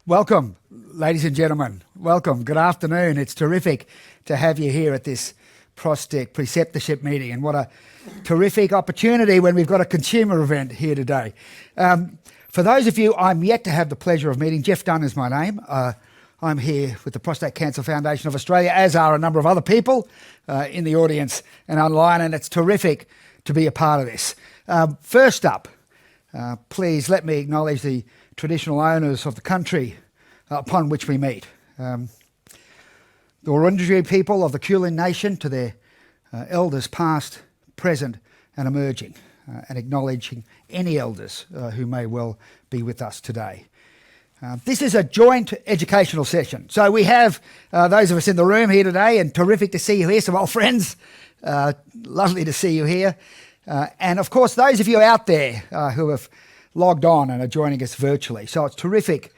Welcome, ladies and gentlemen. Welcome. Good afternoon. It's terrific to have you here at this ProsTIC Preceptorship meeting, and what a terrific opportunity when we've got a consumer event here today. For those of you I'm yet to have the pleasure of meeting, Jeff Dunn is my name. I'm here with the Prostate Cancer Foundation of Australia, as are a number of other people in the audience and online, and it's terrific to be a part of this. First up, please let me acknowledge the traditional owners of the country upon which we meet. The Wurundjeri people of the Kulin Nation, to their elders past, present and emerging, and acknowledging any elders who may well be with us today. This is a joint educational session. So we have those of us in the room here today, and terrific to see you here, some old friends. Lovely to see you here. And of course, those of you out there who have logged on and are joining us virtually. So it's terrific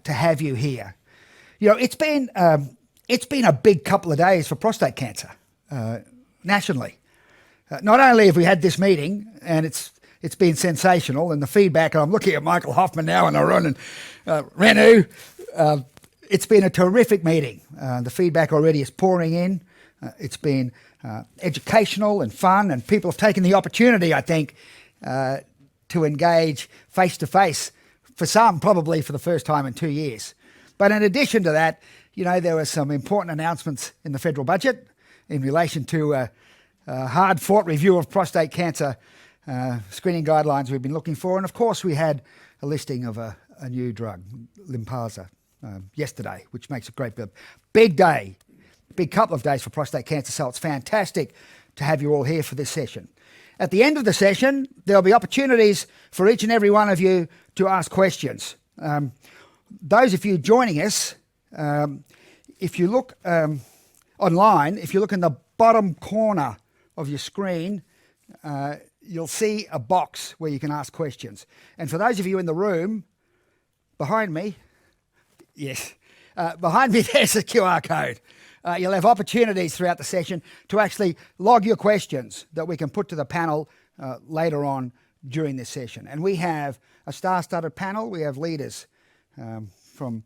to have you here. You know, it's been a big couple of days for prostate cancer nationally. Not only have we had this meeting, and it's been sensational, and the feedback, and I'm looking at Michael Hoffman now and Arun and Renu, it's been a terrific meeting. The feedback already is pouring in. It's been educational and fun, and people have taken the opportunity, I think, to engage face-to-face, for some probably for the first time in 2 years. But in addition to that, you know, there were some important announcements in the federal budget in relation to a hard-fought review of prostate cancer screening guidelines we've been looking for. And of course, we had a listing of a new drug, Lynparza, yesterday, which makes a great big day, big couple of days for prostate cancer. So it's fantastic to have you all here for this session. At the end of the session, there'll be opportunities for each and every one of you to ask questions. Those of you joining us, if you look online, if you look in the bottom corner of your screen, you'll see a box where you can ask questions. And for those of you in the room, behind me, behind me there's a QR code. You'll have opportunities throughout the session to actually log your questions that we can put to the panel later on during this session. And we have a star-studded panel. We have leaders from,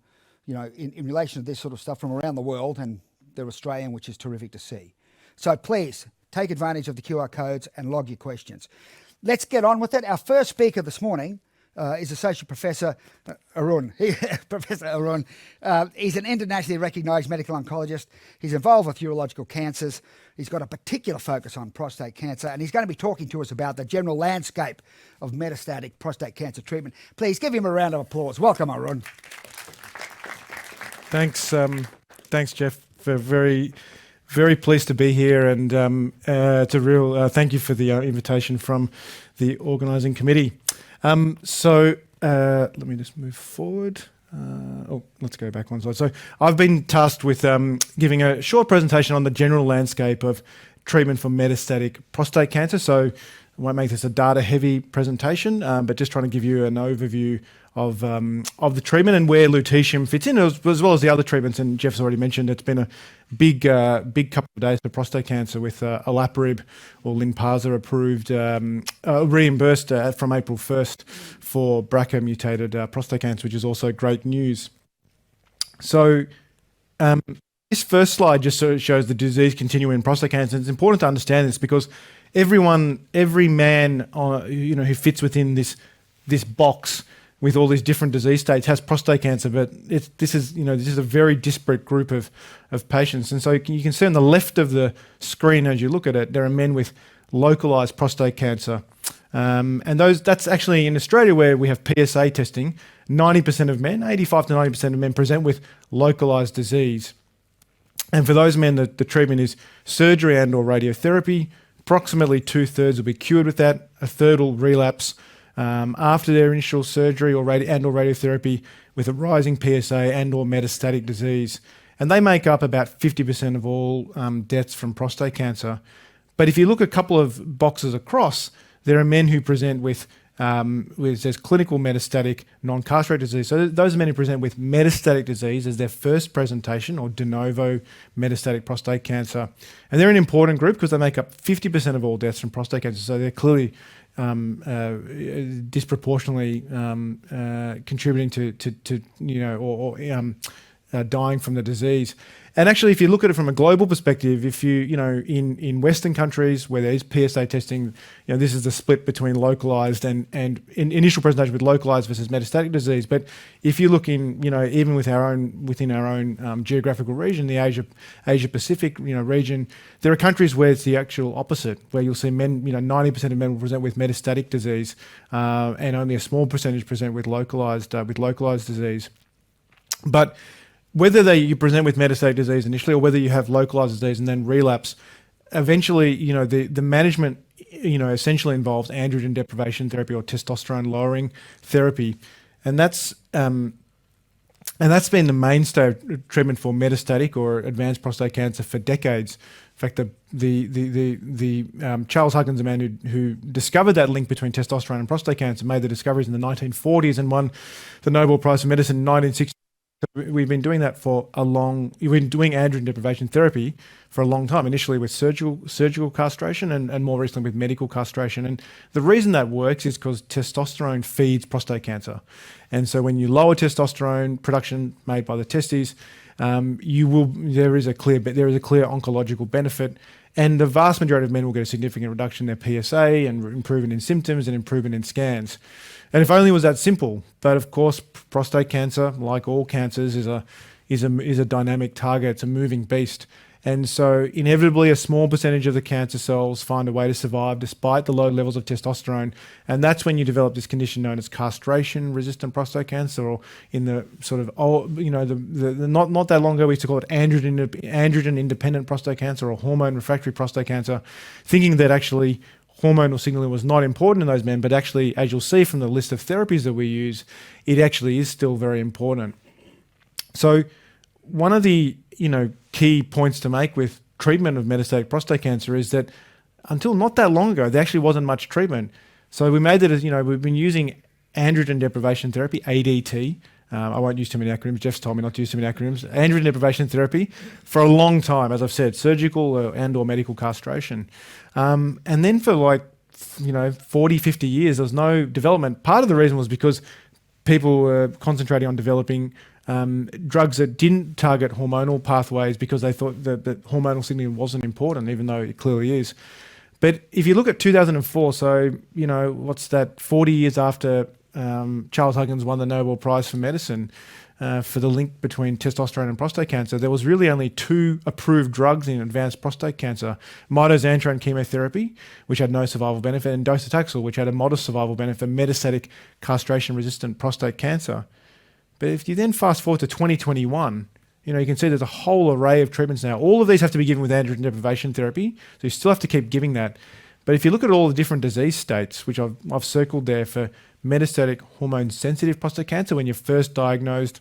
you know, in relation to this sort of stuff from around the world, and they're Australian, which is terrific to see. So please take advantage of the QR codes and log your questions. Let's get on with it. Our first speaker this morning is Associate Professor Arun. Professor Arun. He's an internationally recognised medical oncologist. He's involved with urological cancers. He's got a particular focus on prostate cancer, and he's going to be talking to us about the general landscape of metastatic prostate cancer treatment. Please give him a round of applause. Welcome, Arun. Thanks, Jeff. Very pleased to be here, and it's a real thank you for the invitation from the organising committee. So let me just move forward. Let's go back one slide. So I've been tasked with giving a short presentation on the general landscape of treatment for metastatic prostate cancer. So I won't make this a data-heavy presentation, but just trying to give you an overview of the treatment and where lutetium fits in, as well as the other treatments. And Jeff's already mentioned it's been a big couple of days for prostate cancer with olaparib or Lynparza approved, reimbursed from April 1st for BRCA mutated prostate cancer, which is also great news. So this first slide just sort of shows the disease continuum in prostate cancer. It's important to understand this because every man who fits within this box with all these different disease states has prostate cancer, but this is a very disparate group of patients. And so you can see on the left of the screen as you look at it, there are men with localized prostate cancer. And that's actually in Australia where we have PSA testing. 90% of men, 85 to 90% of men present with localized disease. And for those men, the treatment is surgery and or radiotherapy. Approximately 2/3 will be cured with that. A third will relapse after their initial surgery or radiotherapy with a rising PSA and or metastatic disease. And they make up about 50% of all deaths from prostate cancer. But if you look a couple of boxes across, there are men who present with says clinical metastatic non-carcinogenic disease. So those men who present with metastatic disease as their first presentation, or de novo metastatic prostate cancer. And they're an important group because they make up 50% of all deaths from prostate cancer. So they're clearly disproportionately contributing to dying from the disease. And actually, if you look at it from a global perspective, if in Western countries where there is PSA testing, this is the split between localized and in initial presentation with localized versus metastatic disease. But if you look even within our own geographical region, the Asia Pacific region, there are countries where it's the actual opposite, where you'll see men, 90% of men will present with metastatic disease, and only a small percentage present with localized disease. But whether you present with metastatic disease initially or whether you have localized disease and then relapse, eventually, the management, essentially involves androgen deprivation therapy or testosterone lowering therapy. And that's been the mainstay of treatment for metastatic or advanced prostate cancer for decades. In fact, the Charles Huggins, the man who discovered that link between testosterone and prostate cancer, made the discoveries in the 1940s and won the Nobel Prize for Medicine in 1960. We've been doing that we've been doing androgen deprivation therapy for a long time, initially with surgical castration and more recently with medical castration. And the reason that works is because testosterone feeds prostate cancer. And so when you lower testosterone production made by the testes, there is a clear oncological benefit. And the vast majority of men will get a significant reduction in their PSA and improvement in symptoms and improvement in scans. And if only it was that simple. But of course, prostate cancer, like all cancers, is a dynamic target. It's a moving beast. And so inevitably a small percentage of the cancer cells find a way to survive despite the low levels of testosterone. And that's when you develop this condition known as castration-resistant prostate cancer, or in the sort of not that long ago we used to call it androgen-independent prostate cancer or hormone-refractory prostate cancer, thinking that actually hormonal signaling was not important in those men, but actually, as you'll see from the list of therapies that we use, it actually is still very important. So one of the key points to make with treatment of metastatic prostate cancer is that until not that long ago, there actually wasn't much treatment. So we made that we've been using androgen deprivation therapy, ADT. I won't use too many acronyms. Jeff's told me not to use too many acronyms. Androgen deprivation therapy for a long time, as I've said, surgical and/or medical castration. And then for 40, 50 years, there was no development. Part of the reason was because people were concentrating on developing drugs that didn't target hormonal pathways because they thought that hormonal signaling wasn't important, even though it clearly is. But if you look at 2004, so, what's that, 40 years after Charles Huggins won the Nobel Prize for Medicine for the link between testosterone and prostate cancer, there was really only 2 approved drugs in advanced prostate cancer: mitoxantrone chemotherapy, which had no survival benefit, and docetaxel, which had a modest survival benefit for metastatic castration-resistant prostate cancer. But if you then fast forward to 2021, you can see there's a whole array of treatments now. All of these have to be given with androgen deprivation therapy, so you still have to keep giving that. But if you look at all the different disease states, which I've circled there for metastatic hormone-sensitive prostate cancer, when you're first diagnosed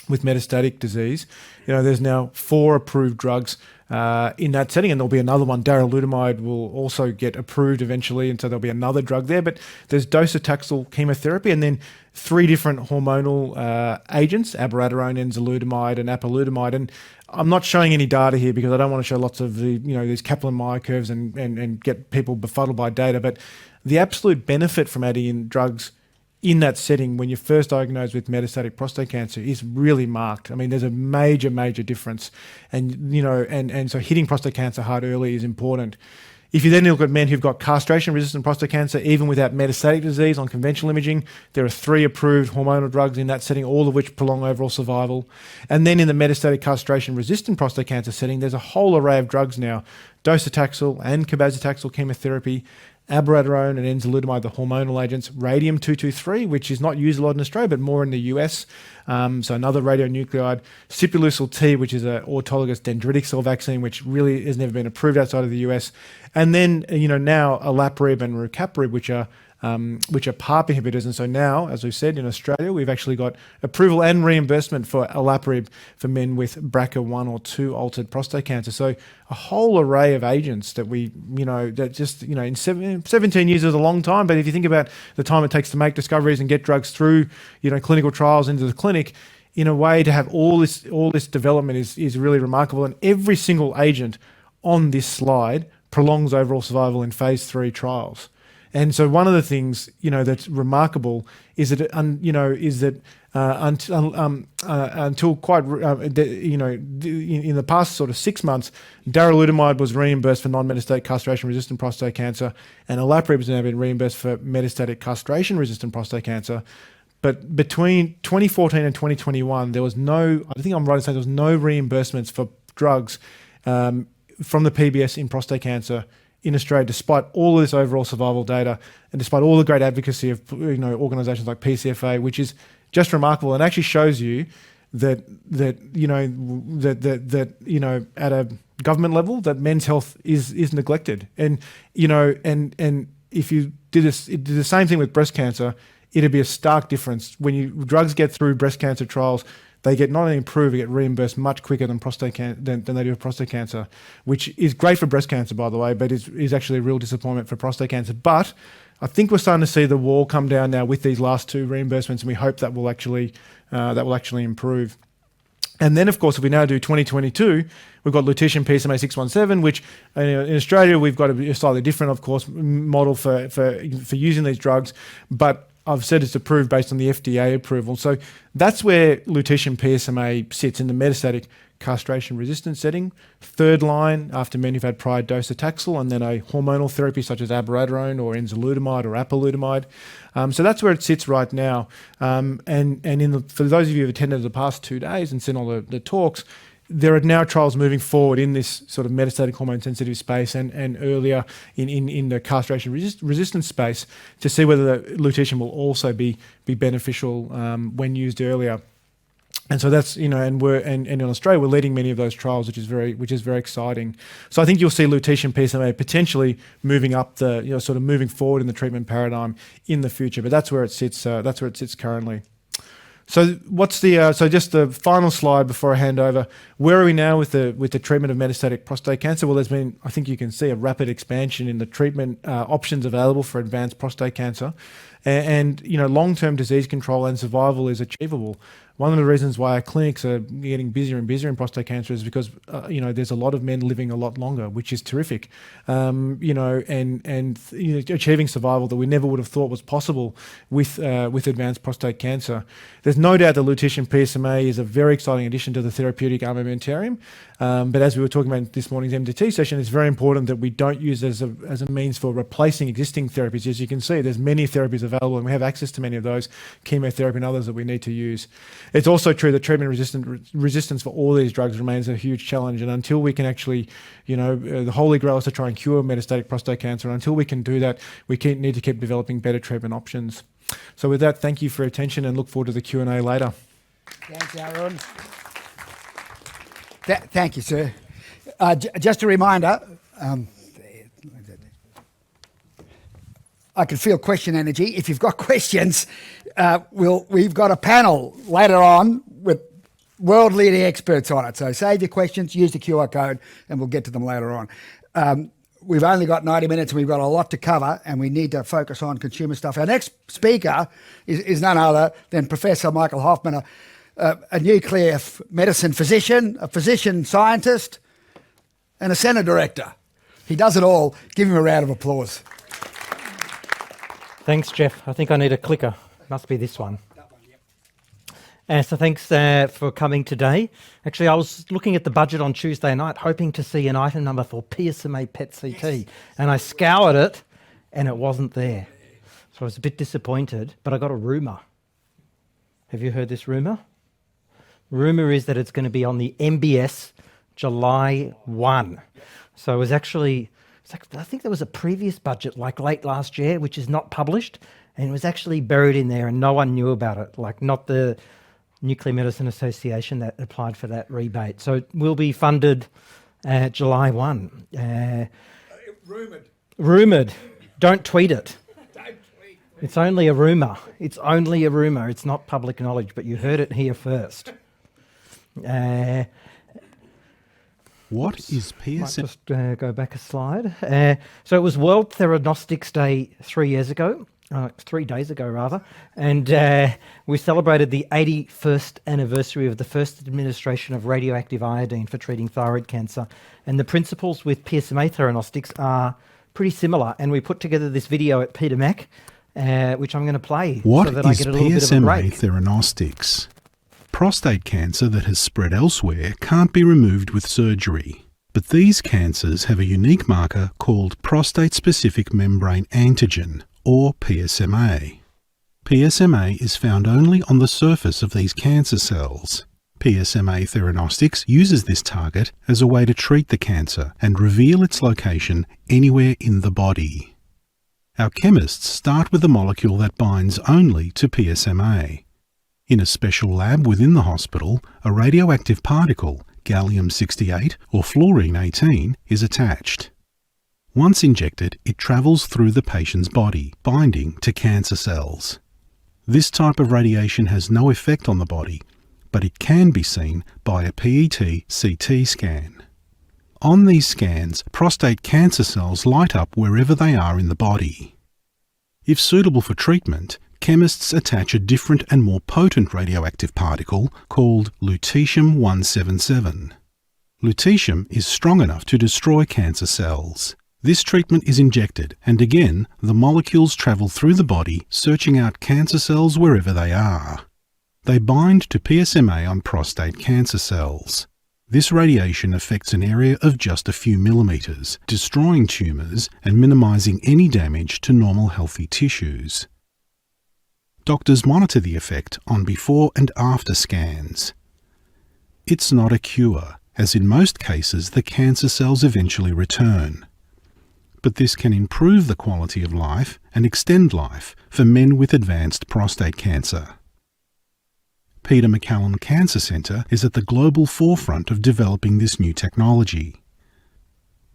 with metastatic disease, there's now 4 approved drugs in that setting, and there'll be another one. Darolutamide will also get approved eventually, and so there'll be another drug there. But there's docetaxel chemotherapy, and then 3 different hormonal agents: abiraterone, enzalutamide, and apalutamide. And I'm not showing any data here because I don't want to show lots of these Kaplan-Meier curves and get people befuddled by data. But the absolute benefit from adding in drugs in that setting when you're first diagnosed with metastatic prostate cancer is really marked. I mean, there's a major, major difference. And, and so hitting prostate cancer hard early is important. If you then look at men who've got castration-resistant prostate cancer, even without metastatic disease on conventional imaging, there are 3 approved hormonal drugs in that setting, all of which prolong overall survival. And then in the metastatic castration-resistant prostate cancer setting, there's a whole array of drugs now: docetaxel and cabazitaxel chemotherapy, abiraterone and enzalutamide, the hormonal agents, radium-223, which is not used a lot in Australia, but more in the US. So another radionuclide, Sipuleucel T, which is an autologous dendritic cell vaccine, which really has never been approved outside of the US. And then, now olaparib and rucaparib, which are PARP inhibitors. And so now, as we've said, in Australia, we've actually got approval and reimbursement for olaparib for men with BRCA1 or 2 altered prostate cancer. So a whole array of agents that in 17 years is a long time. But if you think about the time it takes to make discoveries and get drugs through, clinical trials into the clinic, in a way to have all this development is really remarkable. And every single agent on this slide prolongs overall survival in phase 3 trials. And so one of the things, that's remarkable is that, until quite, in the past sort of 6 months, darolutamide was reimbursed for non-metastatic castration-resistant prostate cancer, and olaparib has now been reimbursed for metastatic castration-resistant prostate cancer. But between 2014 and 2021, there was no, I think I'm right in saying there was no reimbursements for drugs from the PBS in prostate cancer in Australia, despite all of this overall survival data and despite all the great advocacy of organisations like PCFA, which is just remarkable and actually shows you that at a government level that men's health is neglected. And and if you did the same thing with breast cancer, it'd be a stark difference. When drugs get through breast cancer trials, they get not only improved, they get reimbursed much quicker than than they do with prostate cancer, which is great for breast cancer, by the way, but is actually a real disappointment for prostate cancer. But I think we're starting to see the wall come down now with these last two reimbursements, and we hope that will actually improve. And then, of course, if we now do 2022, we've got Lutetium PSMA 617, which in Australia we've got a slightly different, of course, model for using these drugs, but I've said it's approved based on the FDA approval. So that's where Lutetium PSMA sits in the metastatic castration-resistant setting, third line after men who've had prior docetaxel, and then a hormonal therapy such as abiraterone or enzalutamide or apalutamide. So that's where it sits right now. And for those of you who've attended the past 2 days and seen all the talks, there are now trials moving forward in this sort of metastatic hormone-sensitive space and earlier in the castration-resistant space to see whether the lutetium will also be beneficial when used earlier. And so that's and in Australia we're leading many of those trials, which is very exciting. So I think you'll see Lutetium PSMA potentially moving up sort of moving forward in the treatment paradigm in the future. But that's where it sits. That's where it sits currently. So what's so just the final slide before I hand over. Where are we now with the treatment of metastatic prostate cancer? Well, there's been, I think you can see, a rapid expansion in the treatment options available for advanced prostate cancer, and long-term disease control and survival is achievable. One of the reasons why our clinics are getting busier and busier in prostate cancer is because there's a lot of men living a lot longer, which is terrific. And achieving survival that we never would have thought was possible with advanced prostate cancer. There's no doubt that Lutetium PSMA is a very exciting addition to the therapeutic armamentarium. But as we were talking about in this morning's MDT session, it's very important that we don't use it as a means for replacing existing therapies. As you can see, there's many therapies available, and we have access to many of those, chemotherapy and others that we need to use. It's also true that treatment resistance for all these drugs remains a huge challenge, and until we can actually, the holy grail is to try and cure metastatic prostate cancer, and until we can do that, we need to keep developing better treatment options. So with that, thank you for your attention and look forward to the Q&A later. Thanks, Aaron. Thank you, sir. Just a reminder, I can feel question energy. If you've got questions, we've got a panel later on with world-leading experts on it. So save your questions, use the QR code, and we'll get to them later on. We've only got 90 minutes, and we've got a lot to cover, and we need to focus on consumer stuff. Our next speaker is none other than Professor Michael Hoffman, a nuclear medicine physician, a physician scientist, and a centre director. He does it all. Give him a round of applause. Thanks, Jeff. I think I need a clicker. Must be this one. That one, yep. So thanks for coming today. Actually, I was looking at the budget on Tuesday night, hoping to see an item number for PSMA PET-CT, yes. And I scoured it, and it wasn't there. So I was a bit disappointed, but I got a rumour. Have you heard this rumour? Rumour is that it's going to be on the MBS July 1. So it was actually, I think there was a previous budget like late last year, which is not published, and it was actually buried in there and no one knew about it, like not the Nuclear Medicine Association that applied for that rebate. So it will be funded July 1. Rumoured. Don't tweet it. It's only a rumour. It's only a rumour. It's not public knowledge, but you heard it here first. What is PSMA? Might just go back a slide. So it was World Theranostics Day 3 days ago, and we celebrated the 81st anniversary of the first administration of radioactive iodine for treating thyroid cancer. And the principles with PSMA theranostics are pretty similar. And we put together this video at Peter Mac, which I'm going to play What so that I is get a little bit of a PSMA break. theranostics? Prostate cancer that has spread elsewhere can't be removed with surgery. But these cancers have a unique marker called prostate-specific membrane antigen, or PSMA. PSMA is found only on the surface of these cancer cells. PSMA theranostics uses this target as a way to treat the cancer and reveal its location anywhere in the body. Our chemists start with a molecule that binds only to PSMA. In a special lab within the hospital, a radioactive particle, gallium-68 or fluorine-18, is attached. Once injected, it travels through the patient's body, binding to cancer cells. This type of radiation has no effect on the body, but it can be seen by a PET-CT scan. On these scans, prostate cancer cells light up wherever they are in the body. If suitable for treatment, chemists attach a different and more potent radioactive particle called Lutetium-177. Lutetium is strong enough to destroy cancer cells. This treatment is injected, and again, the molecules travel through the body, searching out cancer cells wherever they are. They bind to PSMA on prostate cancer cells. This radiation affects an area of just a few millimeters, destroying tumours and minimising any damage to normal healthy tissues. Doctors monitor the effect on before and after scans. It's not a cure, as in most cases the cancer cells eventually return. But this can improve the quality of life and extend life for men with advanced prostate cancer. Peter MacCallum Cancer Centre is at the global forefront of developing this new technology.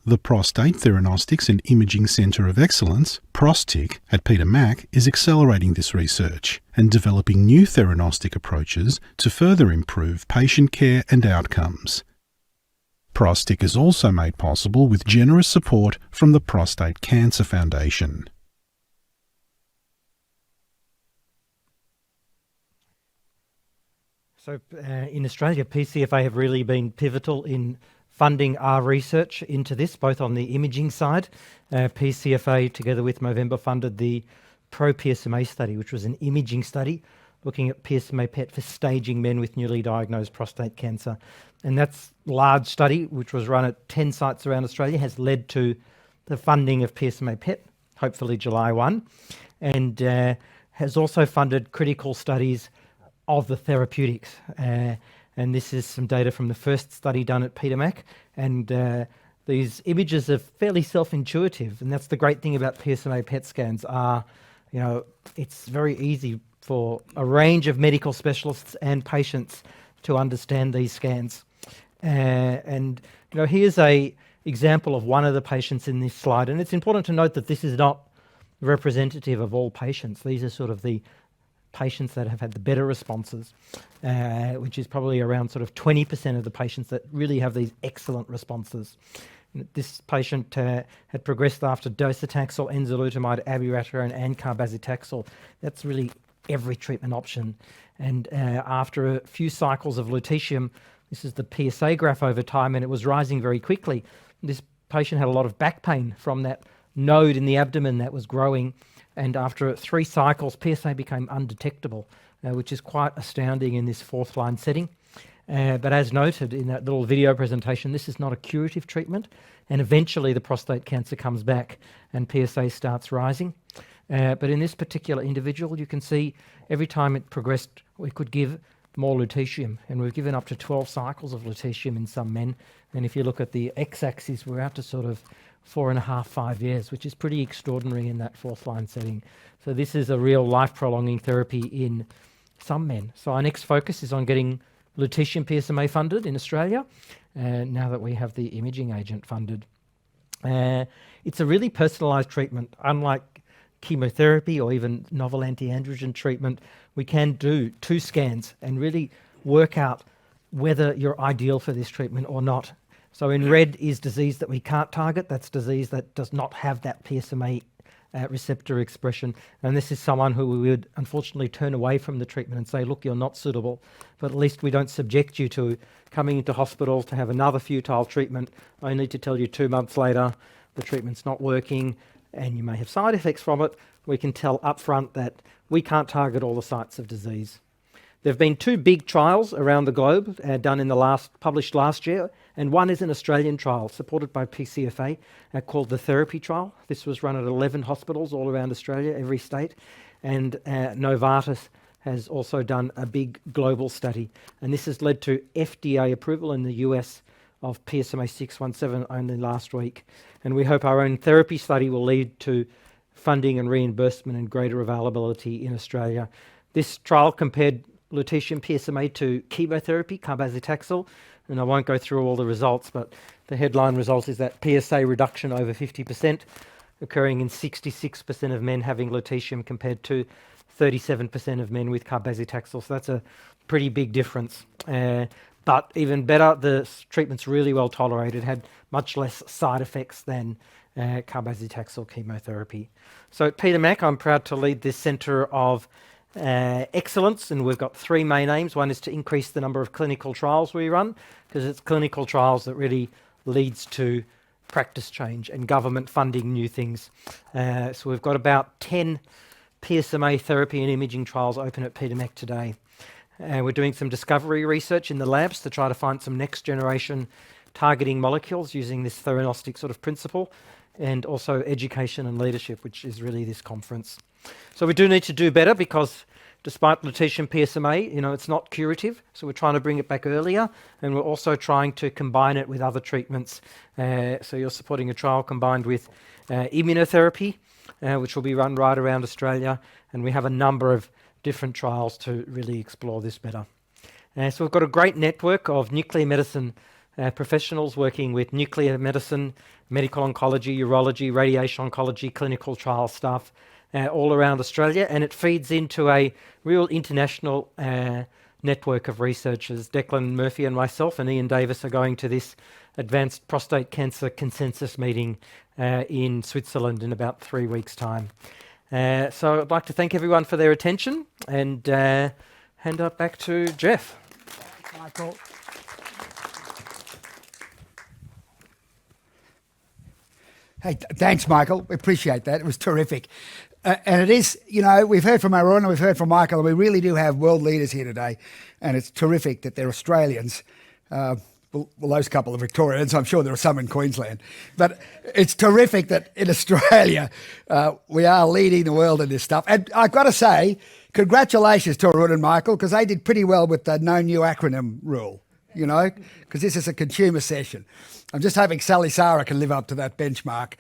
The Prostate Theranostics and Imaging Centre of Excellence, ProsTIC, at Peter Mac is accelerating this research and developing new theranostic approaches to further improve patient care and outcomes. ProsTIC is also made possible with generous support from the Prostate Cancer Foundation. So in Australia, PCFA have really been pivotal in funding our research into this, both on the imaging side. PCFA, together with Movember, funded the PRO-PSMA study, which was an imaging study looking at PSMA PET for staging men with newly diagnosed prostate cancer. And that's a large study, which was run at 10 sites around Australia, has led to the funding of PSMA PET, hopefully July 1, and has also funded critical studies of the therapeutics. And this is some data from the first study done at Peter Mac. And these images are fairly self-intuitive. And that's the great thing about PSMA PET scans are, it's very easy for a range of medical specialists and patients to understand these scans. And here's a example of one of the patients in this slide. And it's important to note that this is not representative of all patients. These are sort of the patients that have had the better responses, which is probably around sort of 20% of the patients that really have these excellent responses. This patient had progressed after docetaxel, enzalutamide, abiraterone and carbazitaxel. That's really every treatment option. And after a few cycles of lutetium, this is the PSA graph over time, and it was rising very quickly. This patient had a lot of back pain from that node in the abdomen that was growing. And after 3 cycles, PSA became undetectable, which is quite astounding in this fourth line setting. But as noted in that little video presentation, this is not a curative treatment. And eventually the prostate cancer comes back and PSA starts rising. But in this particular individual, you can see every time it progressed, we could give more lutetium. And we've given up to 12 cycles of lutetium in some men. And if you look at the x-axis, we're out to sort of 4.5, 5 years, which is pretty extraordinary in that fourth line setting. So this is a real life-prolonging therapy in some men. So our next focus is on getting lutetium PSMA funded in Australia, now that we have the imaging agent funded. It's a really personalised treatment. Unlike chemotherapy or even novel anti-androgen treatment, we can do 2 scans and really work out whether you're ideal for this treatment or not. So in red is disease that we can't target. That's disease that does not have that PSMA receptor expression. And this is someone who we would unfortunately turn away from the treatment and say, look, you're not suitable, but at least we don't subject you to coming into hospital to have another futile treatment, only to tell you 2 months later, the treatment's not working and you may have side effects from it, we can tell upfront that we can't target all the sites of disease. There have been 2 big trials around the globe published last year, and one is an Australian trial supported by PCFA called the Therapy Trial. This was run at 11 hospitals all around Australia, every state, and Novartis has also done a big global study, and this has led to FDA approval in the US of PSMA 617 only last week. And we hope our own therapy study will lead to funding and reimbursement and greater availability in Australia. This trial compared lutetium PSMA to chemotherapy, carbazitaxel, and I won't go through all the results, but the headline result is that PSA reduction over 50%, occurring in 66% of men having lutetium compared to 37% of men with carbazitaxel. So that's a pretty big difference. But even better, the treatment's really well tolerated, had much less side effects than carbazitaxel chemotherapy. So at Peter Mac, I'm proud to lead this Centre of Excellence, and we've got 3 main aims. One is to increase the number of clinical trials we run, because it's clinical trials that really leads to practice change and government funding new things. So we've got about 10 PSMA therapy and imaging trials open at Peter Mac today. We're doing some discovery research in the labs to try to find some next generation targeting molecules using this theranostic sort of principle, and also education and leadership, which is really this conference. So we do need to do better, because despite lutetium PSMA, it's not curative, so we're trying to bring it back earlier, and we're also trying to combine it with other treatments. So you're supporting a trial combined with immunotherapy, which will be run right around Australia, and we have a number of different trials to really explore this better. So we've got a great network of nuclear medicine professionals working with nuclear medicine, medical oncology, urology, radiation oncology, clinical trial staff all around Australia, and it feeds into a real international network of researchers. Declan Murphy and myself and Ian Davis are going to this advanced prostate cancer consensus meeting in Switzerland in about 3 weeks' time. So I'd like to thank everyone for their attention, and hand it back to Jeff. Thanks, Michael. Hey, thanks, Michael. We appreciate that. It was terrific. And it is, we've heard from Aaron and we've heard from Michael, and we really do have world leaders here today, and it's terrific that they're Australians. Well, those couple of Victorians, I'm sure there are some in Queensland. But it's terrific that in Australia we are leading the world in this stuff. And I've got to say, congratulations to Arun and Michael, because they did pretty well with the no new acronym rule, because this is a consumer session. I'm just hoping Sally Sara can live up to that benchmark.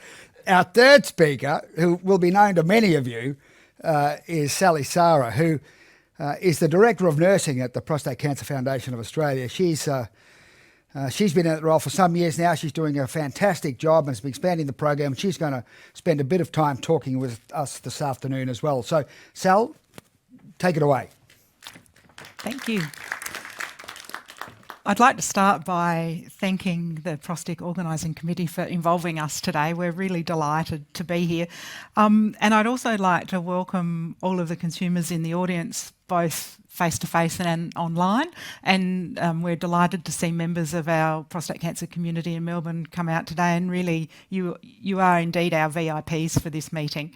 Our third speaker, who will be known to many of you, is Sally Sara, who is the Director of Nursing at the Prostate Cancer Foundation of Australia. She's been in that role for some years now. She's doing a fantastic job and has been expanding the program. She's going to spend a bit of time talking with us this afternoon as well. So, Sal, take it away. Thank you. I'd like to start by thanking the ProsTIC Organising Committee for involving us today. We're really delighted to be here. And I'd also like to welcome all of the consumers in the audience, both face-to-face and online. And we're delighted to see members of our prostate cancer community in Melbourne come out today, and really you are indeed our VIPs for this meeting.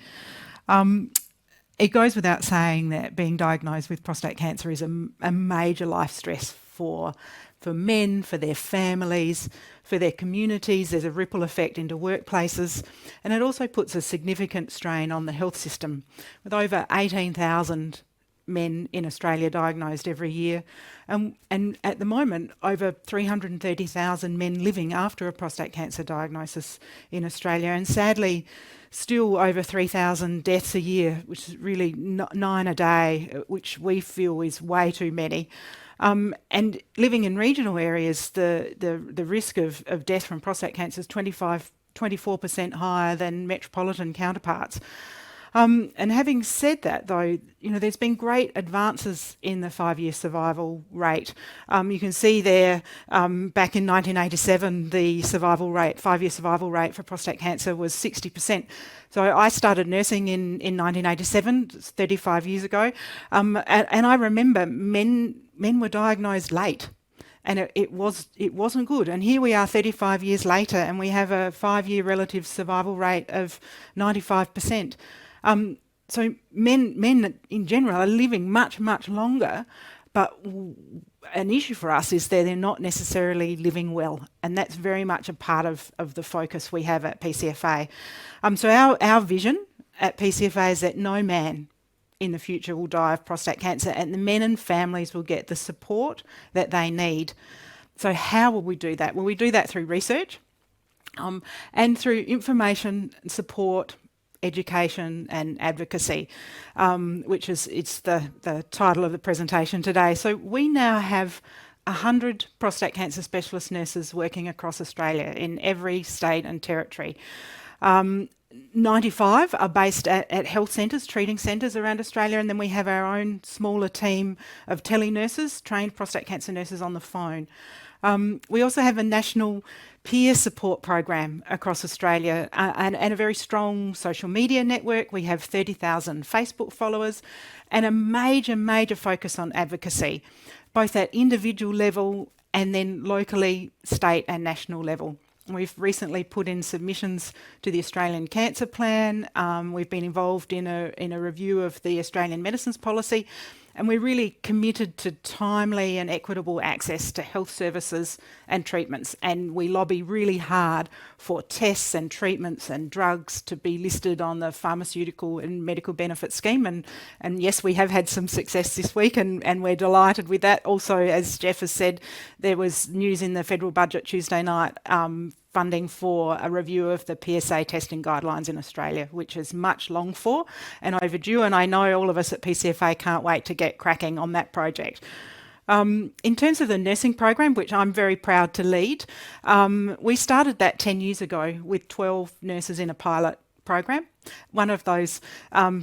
It goes without saying that being diagnosed with prostate cancer is a major life stress for men, for their families, for their communities. There's a ripple effect into workplaces, and it also puts a significant strain on the health system, with over 18,000 men in Australia diagnosed every year, and at the moment over 330,000 men living after a prostate cancer diagnosis in Australia, and sadly still over 3,000 deaths a year, which is really 9 a day, which we feel is way too many. And living in regional areas, the risk of death from prostate cancer is 24% higher than metropolitan counterparts. And having said that, though, there's been great advances in the 5-year survival rate. You can see there, back in 1987, the 5-year survival rate for prostate cancer was 60%. So I started nursing in 1987, 35 years ago, and I remember men were diagnosed late. and it wasn't good. And here we are 35 years later, and we have a 5-year relative survival rate of 95%. So men in general are living much, much longer, but an issue for us is that they're not necessarily living well, and that's very much a part of the focus we have at PCFA. So our vision at PCFA is that no man in the future will die of prostate cancer, and the men and families will get the support that they need. So how will we do that? Well, we do that through research and through information, support, education and advocacy, which is the title of the presentation today. So we now have 100 prostate cancer specialist nurses working across Australia in every state and territory. 95 are based at health centres, treating centres around Australia, and then we have our own smaller team of tele-nurses, trained prostate cancer nurses on the phone. We also have a national peer support program across Australia and a very strong social media network. We have 30,000 Facebook followers and a major focus on advocacy, both at individual level and then locally, state and national level. We've recently put in submissions to the Australian Cancer Plan. We've been involved in a review of the Australian Medicines Policy, and we're really committed to timely and equitable access to health services and treatments. And we lobby really hard for tests and treatments and drugs to be listed on the Pharmaceutical and Medical Benefit Scheme. And yes, we have had some success this week, and we're delighted with that. Also, as Jeff has said, there was news in the federal budget Tuesday night funding for a review of the PSA testing guidelines in Australia, which is much longed for and overdue, and I know all of us at PCFA can't wait to get cracking on that project. In terms of the nursing program, which I'm very proud to lead, we started that 10 years ago with 12 nurses in a pilot program. One of those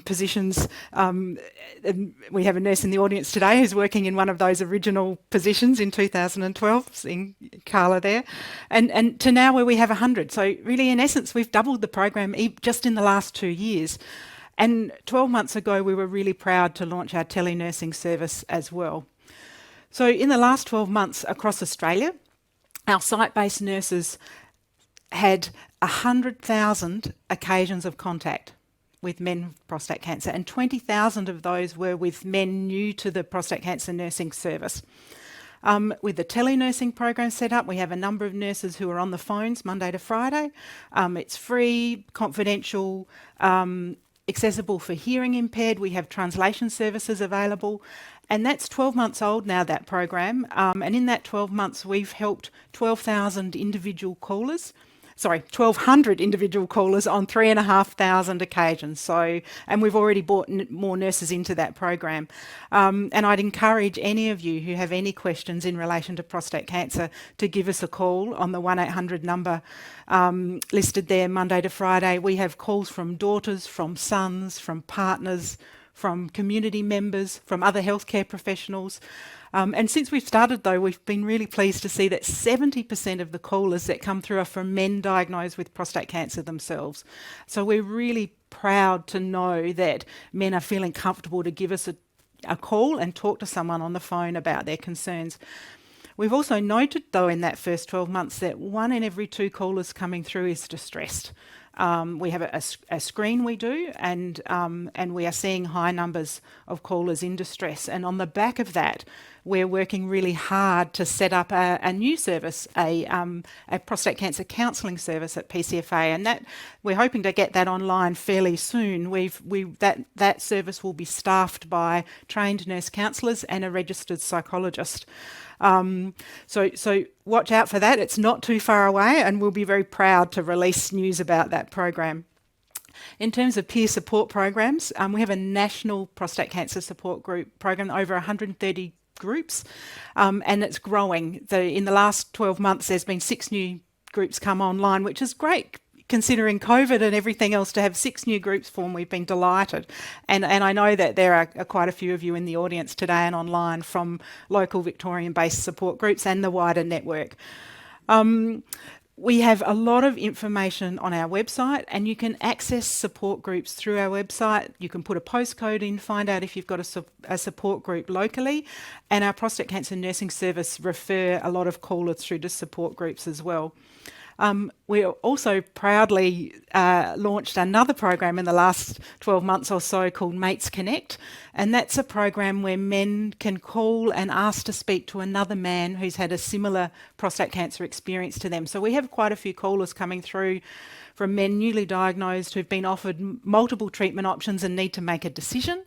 positions, we have a nurse in the audience today who's working in one of those original positions in 2012, seeing Carla there, and to now where we have 100. So really, in essence, we've doubled the program just in the last 2 years. And 12 months ago, we were really proud to launch our telenursing service as well. So in the last 12 months across Australia, our site-based nurses had 100,000 occasions of contact with men with prostate cancer, and 20,000 of those were with men new to the prostate cancer nursing service. With the telenursing program set up, we have a number of nurses who are on the phones Monday to Friday. It's free, confidential, accessible for hearing impaired. We have translation services available. And that's 12 months old now, that program. And in that 12 months, we've helped 1,200 individual callers on 3,500 occasions. So, and we've already brought more nurses into that program. And I'd encourage any of you who have any questions in relation to prostate cancer to give us a call on the 1-800 number listed there Monday to Friday. We have calls from daughters, from sons, from partners, from community members, from other healthcare professionals. And since we've started, though, we've been really pleased to see that 70% of the callers that come through are from men diagnosed with prostate cancer themselves. So we're really proud to know that men are feeling comfortable to give us a call and talk to someone on the phone about their concerns. We've also noted, though, in that first 12 months that 1 in every 2 callers coming through is distressed. We have a screen we do, and we are seeing high numbers of callers in distress. And on the back of that, we're working really hard to set up a new service, a prostate cancer counselling service at PCFA, and that we're hoping to get that online fairly soon. That service will be staffed by trained nurse counsellors and a registered psychologist. So watch out for that. It's not too far away, and we'll be very proud to release news about that program. In terms of peer support programs, we have a national prostate cancer support group program, over 130 groups, and it's growing. In the last 12 months, there's been 6 new groups come online, which is great. Considering COVID and everything else, to have 6 new groups form, we've been delighted. And I know that there are quite a few of you in the audience today and online from local Victorian-based support groups and the wider network. We have a lot of information on our website, and you can access support groups through our website. You can put a postcode in, find out if you've got a support group locally, and our prostate cancer nursing service refer a lot of callers through to support groups as well. We also proudly launched another program in the last 12 months or so called Mates Connect, and that's a program where men can call and ask to speak to another man who's had a similar prostate cancer experience to them. So we have quite a few callers coming through from men newly diagnosed who've been offered multiple treatment options and need to make a decision.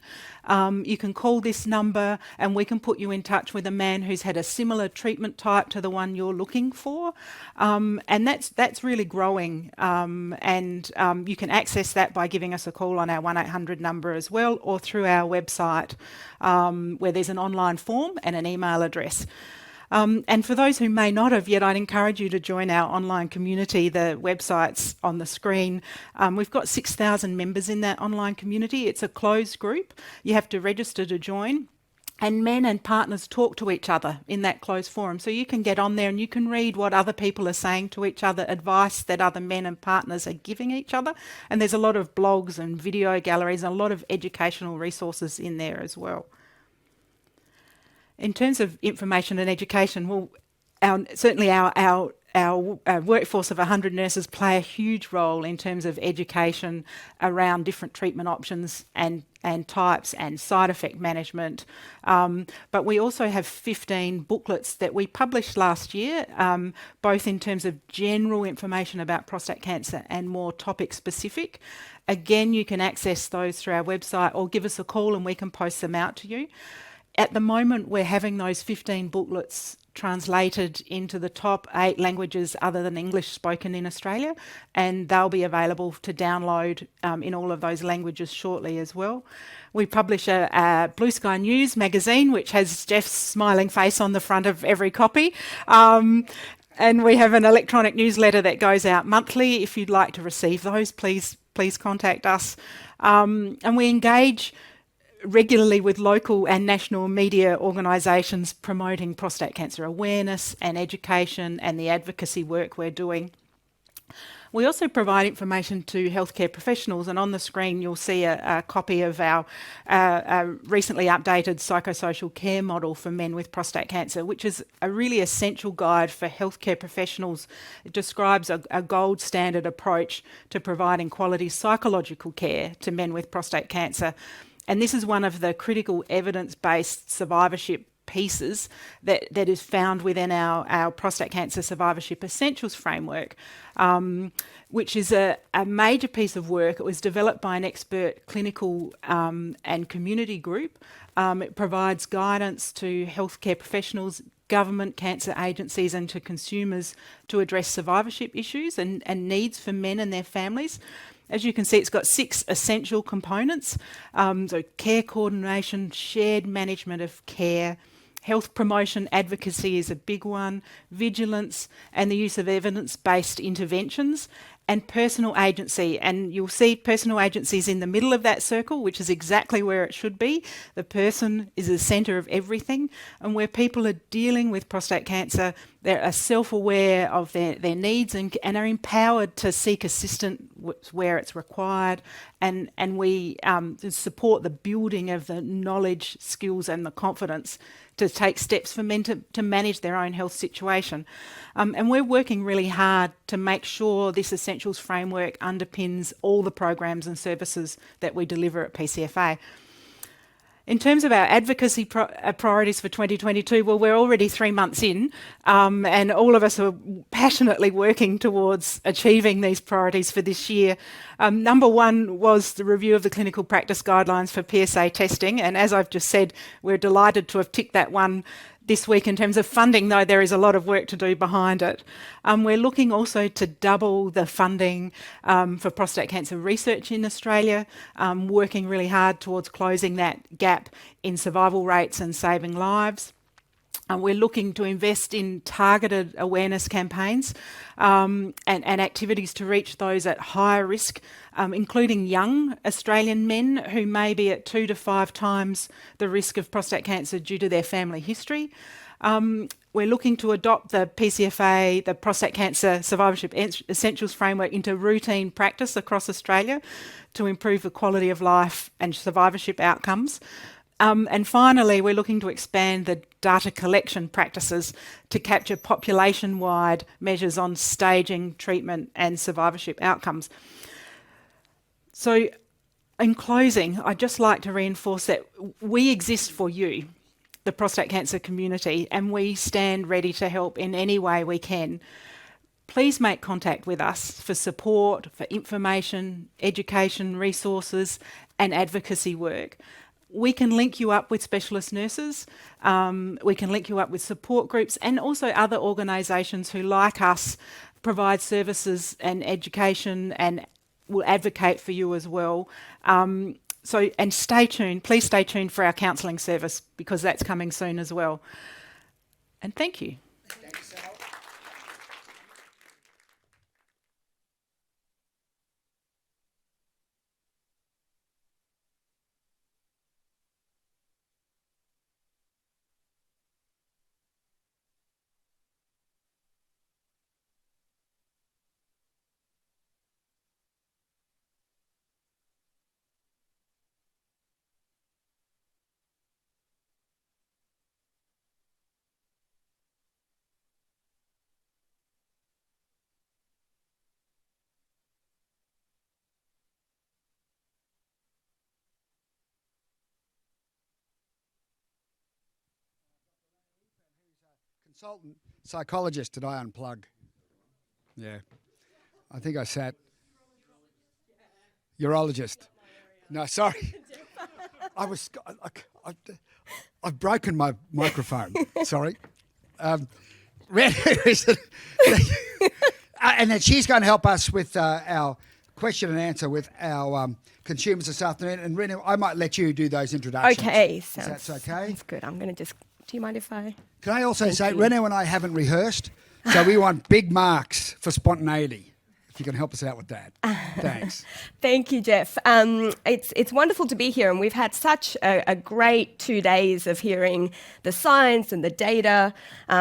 You can call this number and we can put you in touch with a man who's had a similar treatment type to the one you're looking for. And that's really growing. And you can access that by giving us a call on our 1-800 number as well, or through our website, where there's an online form and an email address. And for those who may not have yet, I'd encourage you to join our online community. The website's on the screen. We've got 6,000 members in that online community. It's a closed group. You have to register to join. And men and partners talk to each other in that closed forum. So you can get on there and you can read what other people are saying to each other, advice that other men and partners are giving each other. And there's a lot of blogs and video galleries and a lot of educational resources in there as well. In terms of information and education, well, certainly our workforce of 100 nurses play a huge role in terms of education around different treatment options and types and side effect management. But we also have 15 booklets that we published last year, both in terms of general information about prostate cancer and more topic specific. Again, you can access those through our website or give us a call and we can post them out to you. At the moment, we're having those 15 booklets translated into the top 8 languages other than English spoken in Australia, and they'll be available to download in all of those languages shortly as well. We publish a Blue Sky News magazine, which has Jeff's smiling face on the front of every copy. And we have an electronic newsletter that goes out monthly. If you'd like to receive those, please contact us. And we engage regularly with local and national media organisations promoting prostate cancer awareness and education and the advocacy work we're doing. We also provide information to healthcare professionals, and on the screen you'll see a copy of our recently updated psychosocial care model for men with prostate cancer, which is a really essential guide for healthcare professionals. It describes a gold standard approach to providing quality psychological care to men with prostate cancer. And this is one of the critical evidence-based survivorship pieces that is found within our prostate cancer survivorship essentials framework, which is a major piece of work. It was developed by an expert clinical and community group. It provides guidance to healthcare professionals, government cancer agencies and to consumers to address survivorship issues and needs for men and their families. As you can see, it's got 6 essential components. So care coordination, shared management of care, health promotion advocacy is a big one, vigilance and the use of evidence-based interventions, and personal agency. And you'll see personal agencies in the middle of that circle, which is exactly where it should be. The person is the centre of everything. And where people are dealing with prostate cancer, they are self-aware of their needs and are empowered to seek assistance where it's required. And we support the building of the knowledge, skills and the confidence to take steps for men to manage their own health situation. And we're working really hard to make sure this essentials framework underpins all the programs and services that we deliver at PCFA. In terms of our advocacy priorities for 2022, well, we're already 3 months in, and all of us are passionately working towards achieving these priorities for this year. Number 1 was the review of the clinical practice guidelines for PSA testing, and as I've just said, we're delighted to have ticked that one this week. In terms of funding, though, there is a lot of work to do behind it. We're looking also to double the funding for prostate cancer research in Australia, working really hard towards closing that gap in survival rates and saving lives. We're looking to invest in targeted awareness campaigns and activities to reach those at higher risk, including young Australian men who may be at 2 to 5 times the risk of prostate cancer due to their family history. We're looking to adopt the PCFA, the Prostate Cancer Survivorship Essentials Framework, into routine practice across Australia to improve the quality of life and survivorship outcomes. And finally, we're looking to expand the data collection practices to capture population-wide measures on staging, treatment and survivorship outcomes. So in closing, I'd just like to reinforce that we exist for you, the prostate cancer community, and we stand ready to help in any way we can. Please make contact with us for support, for information, education, resources and advocacy work. We can link you up with specialist nurses, we can link you up with support groups and also other organisations who, like us, provide services and education and will advocate for you as well. And stay tuned, please stay tuned for our counselling service because that's coming soon as well. And thank you. Thanks, Sal. Consultant psychologist. Did I unplug? Yeah. I think I sat. Urologist. No, sorry. I've broken my microphone. Sorry. And then she's going to help us with our question and answer with our consumers this afternoon. And Renu, I might let you do those introductions. Okay. That's okay? That's good. I'm going to just... Do you mind if I... Can I also say, you. Renu and I haven't rehearsed, so we want big marks for spontaneity. If you can help us out with that. Thanks. Thank you, Jeff. It's wonderful to be here, and we've had such a great 2 days of hearing the science and the data.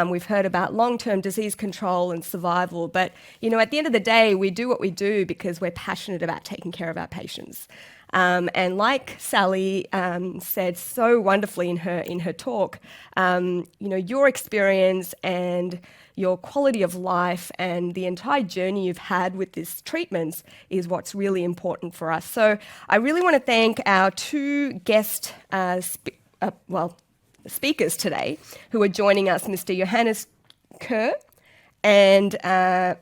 We've heard about long-term disease control and survival, but at the end of the day, we do what we do because we're passionate about taking care of our patients. And like Sally said so wonderfully in her talk, your experience and your quality of life and the entire journey you've had with these treatments is what's really important for us. So I really want to thank our two guest speakers today who are joining us, Mr. Johannes Kerr and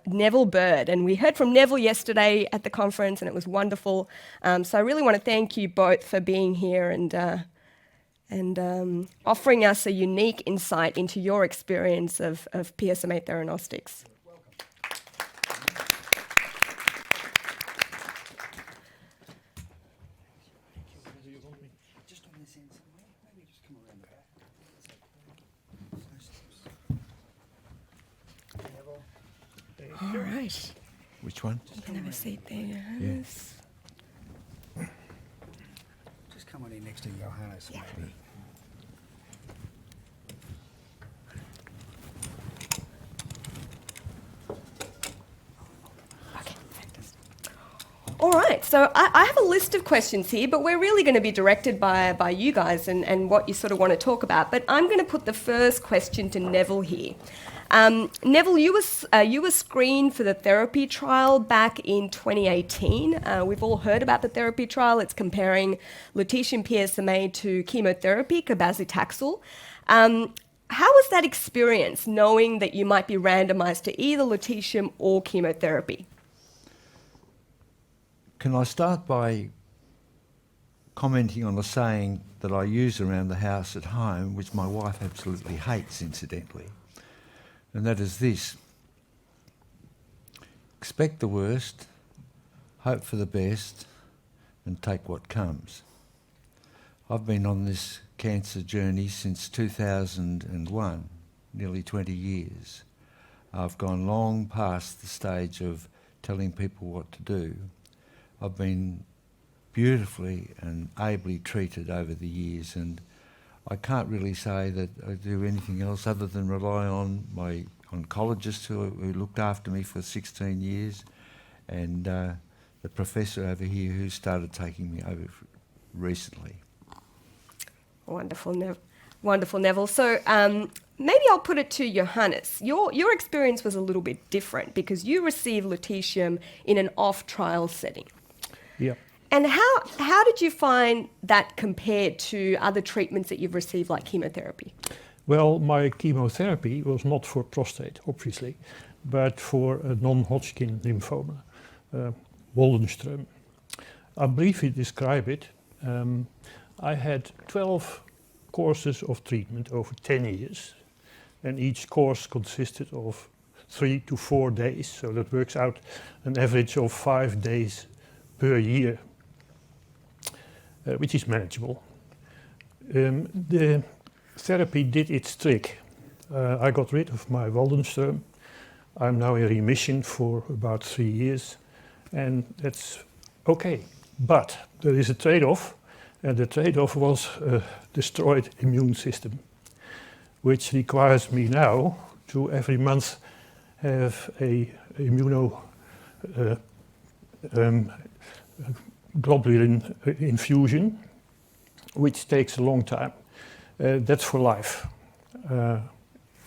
Neville Bird. And we heard from Neville yesterday at the conference and it was wonderful. So I really want to thank you both for being here and offering us a unique insight into your experience of PSMA theranostics. All right. Which one? You can have a seat there, Johannes. Yeah. Just come on in next to Johannes, maybe. Okay, fantastic. All right, so I have a list of questions here, but we're really going to be directed by you guys and what you sort of want to talk about. But I'm going to put the first question to Neville here. Neville, you were screened for the therapy trial back in 2018. We've all heard about the therapy trial. It's comparing lutetium PSMA to chemotherapy, cabazitaxel. How was that experience, knowing that you might be randomised to either lutetium or chemotherapy? Can I start by commenting on a saying that I use around the house at home, which my wife absolutely hates, incidentally? And that is this: expect the worst, hope for the best, and take what comes. I've been on this cancer journey since 2001, nearly 20 years. I've gone long past the stage of telling people what to do. I've been beautifully and ably treated over the years, and I can't really say that I do anything else other than rely on my oncologist who looked after me for 16 years, and the professor over here who started taking me over recently. Wonderful, wonderful, Neville. So maybe I'll put it to Johannes. Your experience was a little bit different because you received lutetium in an off-trial setting. Yeah. And how did you find that compared to other treatments that you've received, like chemotherapy? Well, my chemotherapy was not for prostate, obviously, but for a non-Hodgkin lymphoma, Waldenström. I'll briefly describe it. I had 12 courses of treatment over 10 years, and each course consisted of 3 to 4 days, so that works out an average of 5 days per year, which is manageable. The therapy did its trick. I got rid of my Waldenström. I'm now in remission for about 3 years, and that's okay. But there is a trade-off, and the trade-off was a destroyed immune system, which requires me now to every month have a globulin infusion, which takes a long time. That's for life.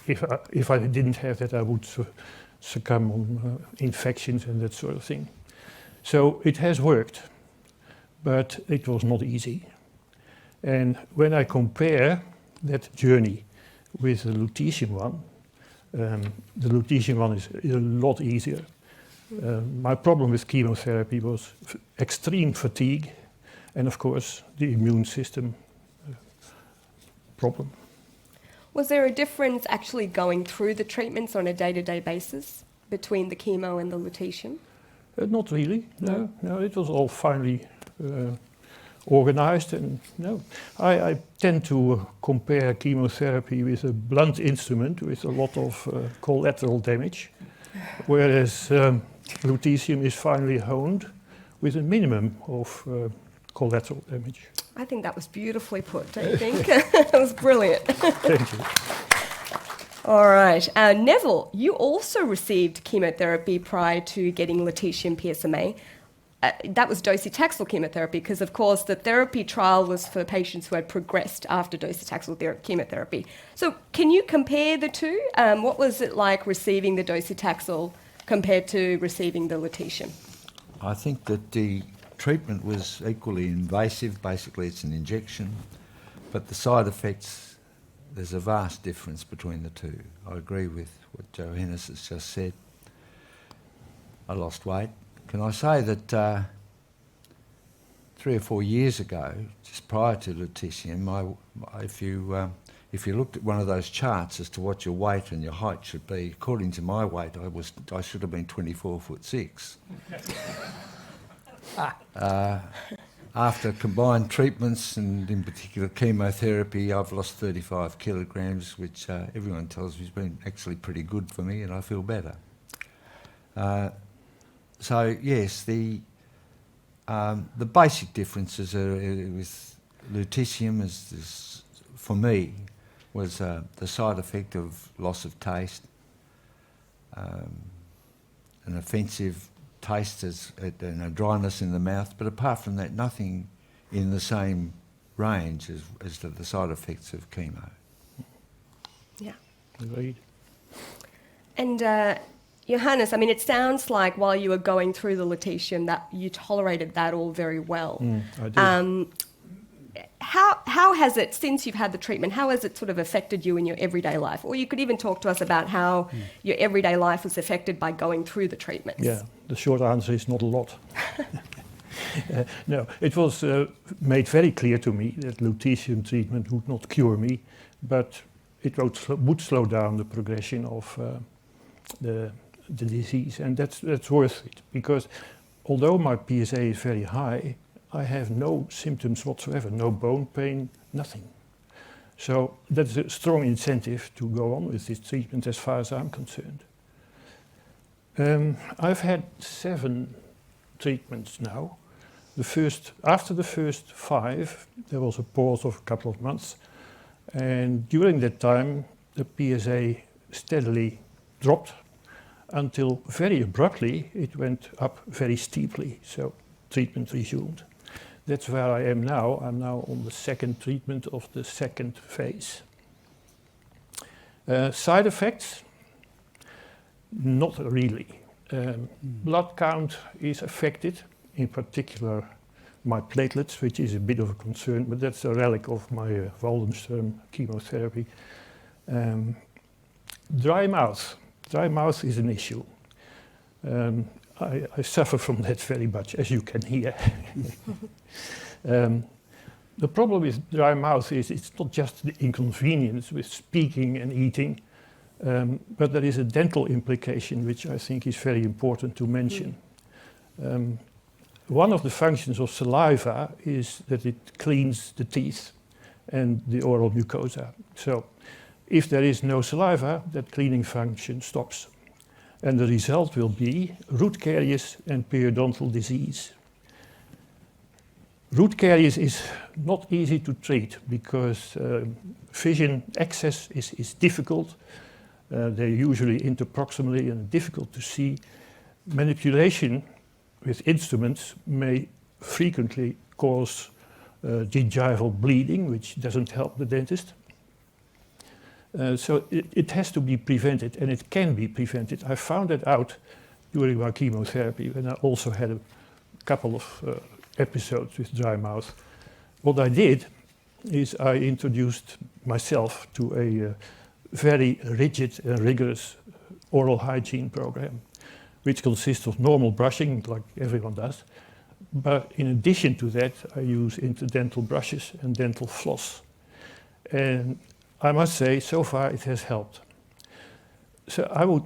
If I didn't have that, I would succumb on infections and that sort of thing. So it has worked, but it was not easy. And when I compare that journey with the lutetium one, the lutetium one is a lot easier. My problem with chemotherapy was extreme fatigue and, of course, the immune system problem. Was there a difference actually going through the treatments on a day-to-day basis between the chemo and the lutetium? Not really, no. It was all finely organized, and no. I tend to compare chemotherapy with a blunt instrument with a lot of collateral damage, whereas lutetium is finely honed with a minimum of collateral damage. I think that was beautifully put, don't you think? That was brilliant. Thank you. All right. Neville, you also received chemotherapy prior to getting lutetium PSMA. That was docetaxel chemotherapy because, of course, the therapy trial was for patients who had progressed after docetaxel chemotherapy. So can you compare the two? What was it like receiving the docetaxel compared to receiving the lutetium? I think that the treatment was equally invasive. Basically, it's an injection, but the side effects, there's a vast difference between the two. I agree with what Johannes has just said. I lost weight. Can I say that 3 or 4 years ago, just prior to lutetium, if you looked at one of those charts as to what your weight and your height should be, according to my weight, I should have been 24'6". After combined treatments and in particular chemotherapy, I've lost 35 kilograms, which everyone tells me has been actually pretty good for me, and I feel better. So yes, the basic differences with lutetium is for me was the side effect of loss of taste, an offensive taste and a dryness in the mouth, but apart from that, nothing in the same range as the side effects of chemo. Yeah. Agreed. And Johannes, I mean, it sounds like while you were going through the lutetium that you tolerated that all very well. I did. How has it, since you've had the treatment, how has it sort of affected you in your everyday life? Or you could even talk to us about how your everyday life was affected by going through the treatments. Yeah, the short answer is not a lot. No, it was made very clear to me that lutetium treatment would not cure me, but it would slow down the progression of the disease, and that's worth it, because although my PSA is very high, I have no symptoms whatsoever, no bone pain, nothing. So that's a strong incentive to go on with this treatment as far as I'm concerned. I've had 7 treatments now. After the first 5, there was a pause of a couple of months. And during that time, the PSA steadily dropped until very abruptly it went up very steeply. So treatment resumed. That's where I am now. I'm now on the second treatment of the second phase. Side effects? Not really. Blood count is affected, in particular my platelets, which is a bit of a concern, but that's a relic of my Waldenström chemotherapy. Dry mouth. Dry mouth is an issue. I suffer from that very much, as you can hear. The problem with dry mouth is it's not just the inconvenience with speaking and eating, but there is a dental implication which I think is very important to mention. One of the functions of saliva is that it cleans the teeth and the oral mucosa. So if there is no saliva, that cleaning function stops. And the result will be root caries and periodontal disease. Root caries is not easy to treat because vision access is difficult. They're usually interproximally and difficult to see. Manipulation with instruments may frequently cause gingival bleeding, which doesn't help the dentist. So it has to be prevented, and it can be prevented. I found it out during my chemotherapy, when I also had a couple of episodes with dry mouth. What I did is I introduced myself to a very rigid and rigorous oral hygiene program, which consists of normal brushing, like everyone does. But in addition to that, I use interdental brushes and dental floss. And I must say, so far it has helped. So I would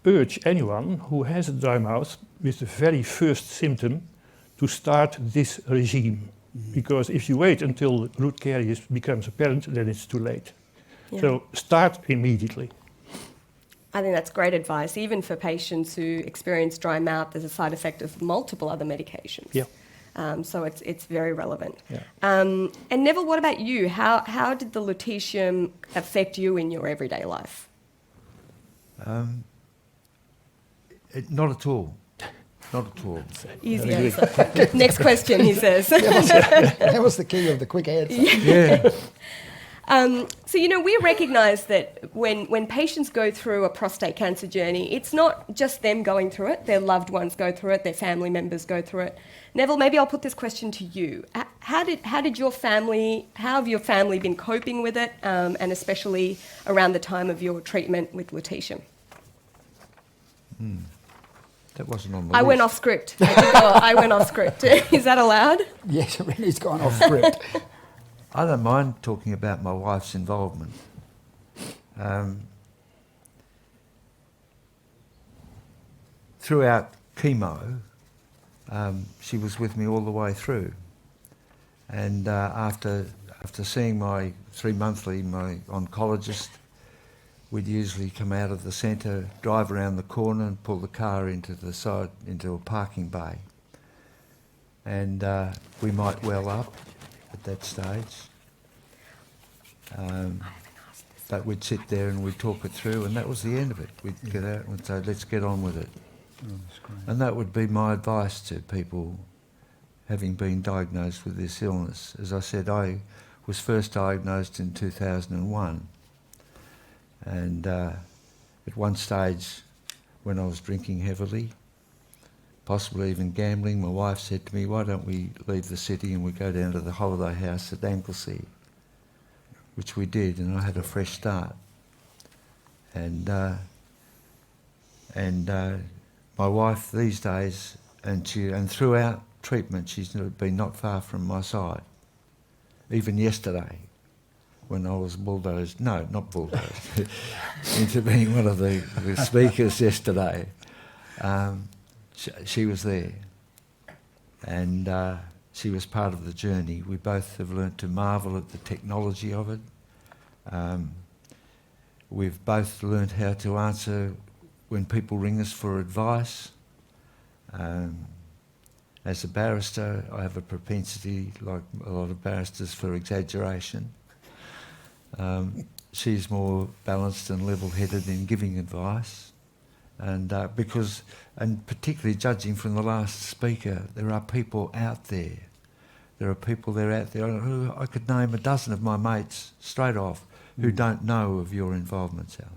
urge anyone who has a dry mouth with the very first symptom to start this regime. Because if you wait until root caries becomes apparent, then it's too late. Yeah. So start immediately. I think that's great advice, even for patients who experience dry mouth as a side effect of multiple other medications. Yeah. So it's very relevant. Yeah. And Neville, what about you? How did the lutetium affect you in your everyday life? Not at all. Not at all. Easy answer. Next question, he says. That was the key of the quick answer. Yeah. So, we recognise that when patients go through a prostate cancer journey, it's not just them going through it, their loved ones go through it, their family members go through it. Neville, maybe I'll put this question to you. How have your family been coping with it, and especially around the time of your treatment with lutetium? That wasn't on the list. I went off script. I went off script. Is that allowed? Yes, he's gone off script. I don't mind talking about my wife's involvement. Throughout chemo, she was with me all the way through. And after seeing my 3-monthly, my oncologist, we'd usually come out of the centre, drive around the corner and pull the car into the side, into a parking bay. And we might well up at that stage. But we'd sit there and we'd talk it through, and that was the end of it. We'd get out and say, let's get on with it. And that would be my advice to people having been diagnosed with this illness. As I said, I was first diagnosed in 2001. And at one stage, when I was drinking heavily, possibly even gambling, my wife said to me, why don't we leave the city and we go down to the holiday house at Anglesey, which we did, and I had a fresh start. And my wife these days, and throughout treatment, she's been not far from my side. Even yesterday, when I was bulldozed, no, not bulldozed, into being one of the speakers yesterday, she was there. And she was part of the journey. We both have learnt to marvel at the technology of it. We've both learnt how to answer when people ring us for advice. As a barrister, I have a propensity, like a lot of barristers, for exaggeration. She's more balanced and level-headed in giving advice, and particularly judging from the last speaker, there are people out there. There are people there out there who I could name a dozen of my mates straight off who don't know of your involvement, Sally,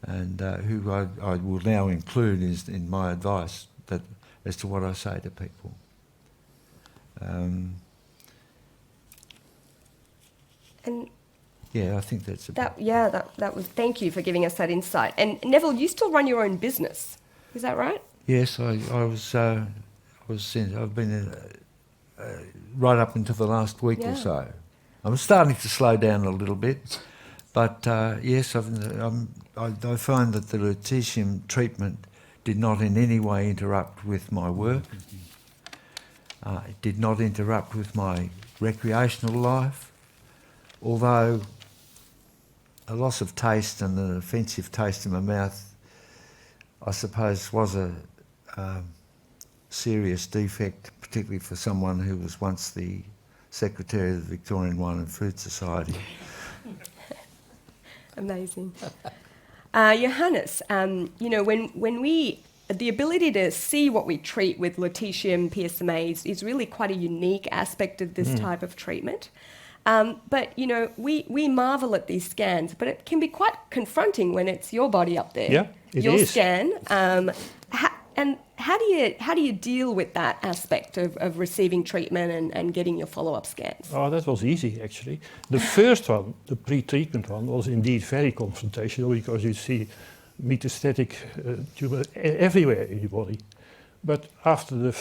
and who I will now include in my advice as to what I say to people. And yeah, I think that's about that was. Thank you for giving us that insight. And Neville, you still run your own business, is that right? Yes, I was. I've been right up until the last week or so. I'm starting to slow down a little bit, but yes, I find that the lutetium treatment did not in any way interrupt with my work. It did not interrupt with my recreational life, although a loss of taste and an offensive taste in my mouth, I suppose, was a serious defect, particularly for someone who was once the Secretary of the Victorian Wine and Food Society. Amazing. Johannes, when we, the ability to see what we treat with lutetium PSMA is really quite a unique aspect of this type of treatment. But, we marvel at these scans, but it can be quite confronting when it's your body up there. Yeah, it your is. scan. And how do you deal with that aspect of receiving treatment and getting your follow-up scans? Oh, that was easy, actually. The first one, the pre-treatment one, was indeed very confrontational because you see metastatic tumor everywhere in your body. But after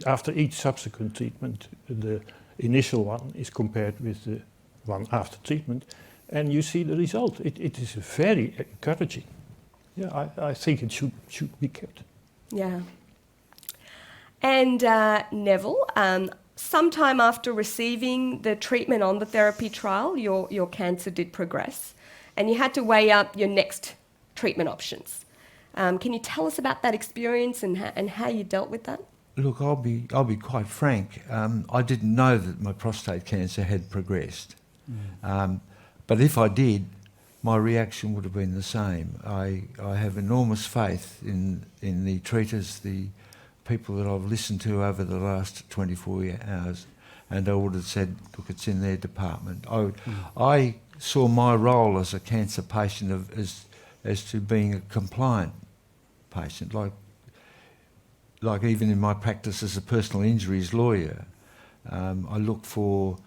after each subsequent treatment, the initial one is compared with the one after treatment, and you see the result. It is very encouraging. Yeah, I think it should be kept. Yeah. And Neville, sometime after receiving the treatment on the therapy trial, your cancer did progress, and you had to weigh up your next treatment options. Can you tell us about that experience and how you dealt with that? Look, I'll be quite frank. I didn't know that my prostate cancer had progressed, but if I did, my reaction would have been the same. I have enormous faith in the treaters, the people that I've listened to over the last 24 hours, and I would have said, look, it's in their department. I saw my role as a cancer patient as to being a compliant patient, like even in my practice as a personal injuries lawyer. I look for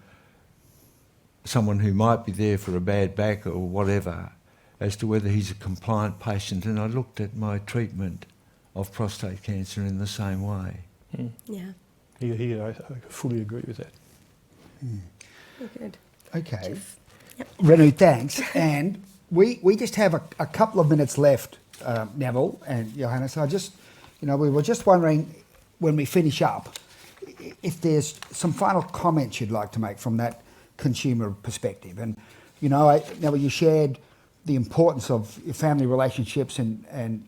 someone who might be there for a bad back or whatever, as to whether he's a compliant patient, and I looked at my treatment of prostate cancer in the same way. Yeah. Here, I fully agree with that. Good. Okay. Yep. Renu, thanks. And we just have a couple of minutes left, Neville and Johannes. We were just wondering, when we finish up, if there's some final comments you'd like to make from that consumer perspective. And Neville, you shared the importance of your family relationships and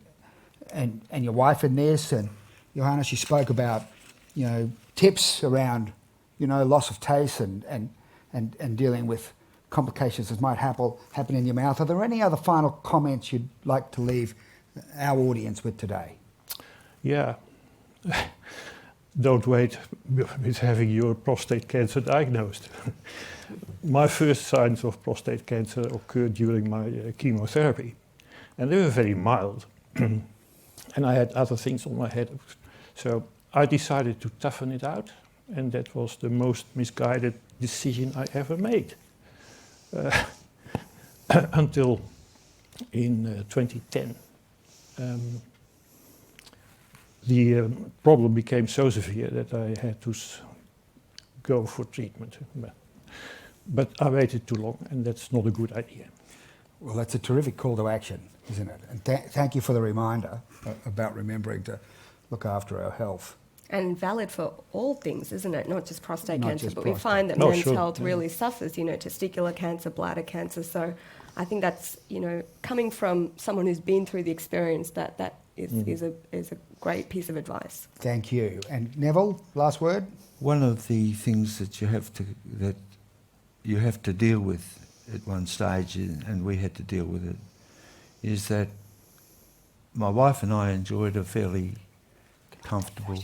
your wife in this, and Johannes, you spoke about tips around loss of taste and dealing with complications that might happen in your mouth. Are there any other final comments you'd like to leave our audience with today? Yeah. Don't wait with having your prostate cancer diagnosed. My first signs of prostate cancer occurred during my chemotherapy, and they were very mild. And I had other things on my head. So I decided to toughen it out, and that was the most misguided decision I ever made. Until in 2010. The problem became so severe that I had to go for treatment. But I waited too long, and that's not a good idea. Well, that's a terrific call to action, isn't it? And thank you for the reminder about remembering to look after our health. And valid for all things, isn't it? Not just prostate Not cancer, just but prostate. we find that No, men's sure. health really suffers, testicular cancer, bladder cancer. So I think that's, coming from someone who's been through the experience, that is a great piece of advice. Thank you. And Neville, last word? One of the things that you have to deal with at one stage, and we had to deal with it, is that my wife and I enjoyed a fairly comfortable,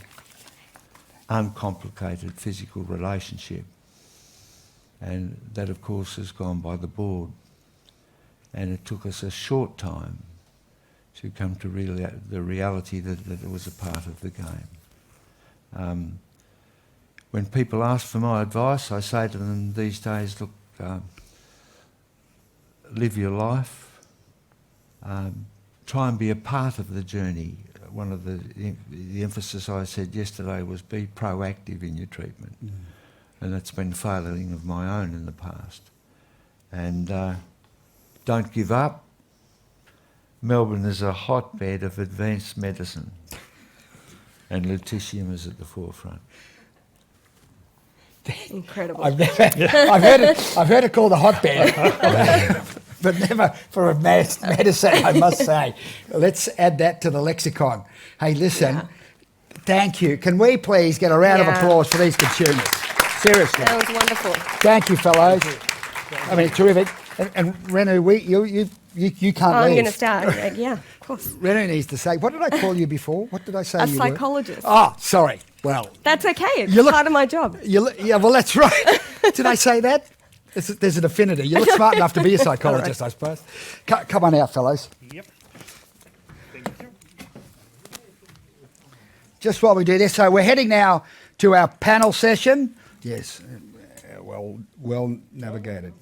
uncomplicated physical relationship. And that, of course, has gone by the board. And it took us a short time to come to the reality that it was a part of the game. When people ask for my advice, I say to them these days, look, live your life, try and be a part of the journey. One of the emphasis I said yesterday was be proactive in your treatment. And that's been a failing of my own in the past. And don't give up. Melbourne is a hotbed of advanced medicine, and lutetium is at the forefront. Incredible. I've heard it called a hotbed, but never for advanced medicine, I must say. Let's add that to the lexicon. Hey, listen, thank you. Can we please get a round of applause for these consumers? Seriously. That was wonderful. Thank you, fellows. I mean, terrific. And Renu, you can't leave. I'm going to start. Yeah, of course. Renu needs to say, what did I call you before? What did I say A you psychologist. were? Oh, sorry. Well. That's okay. It's You look- part of my job. Yeah, well, that's right. Did I say that? There's an affinity. You look smart enough to be a psychologist, I suppose. Come on out, fellows. Yep. Just while we do this, so we're heading now to our panel session. Yes, well navigated.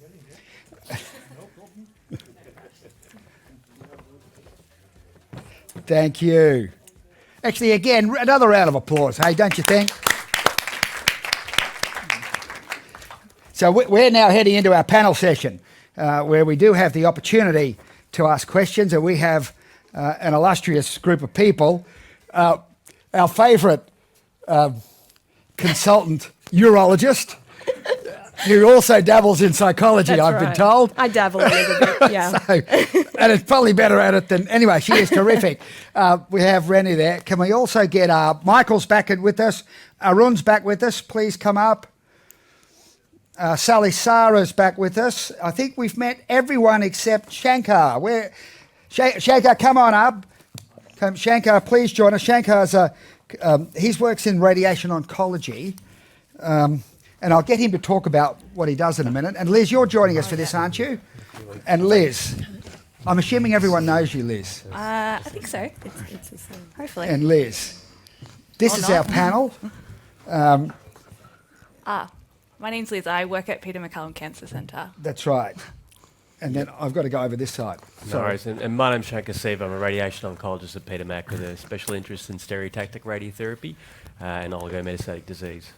Thank you. Actually, again, another round of applause, hey, don't you think? So we're now heading into our panel session, where we do have the opportunity to ask questions, and we have an illustrious group of people. Our favourite consultant urologist, who also dabbles in psychology, I've been told. I dabble a little bit, yeah. And it's probably better at it than... Anyway, she is terrific. We have Rennie there. Can we also get... Michael's back with us. Arun's back with us. Please come up. Sally Sara's back with us. I think we've met everyone except Shankar. Shankar, come on up. Shankar, please join us. Shankar's he works in radiation oncology. And I'll get him to talk about what he does in a minute. And Liz, you're joining us for this, aren't you? And Liz, I'm assuming everyone knows you, Liz. I think so. It's the same. Hopefully. And Liz, this is our panel. My name's Liz. I work at Peter MacCallum Cancer Centre. That's right. And then I've got to go over this side. No worries. And my name's Shankar Siva. I'm a radiation oncologist at Peter Mac with a special interest in stereotactic radiotherapy and oligometastatic disease.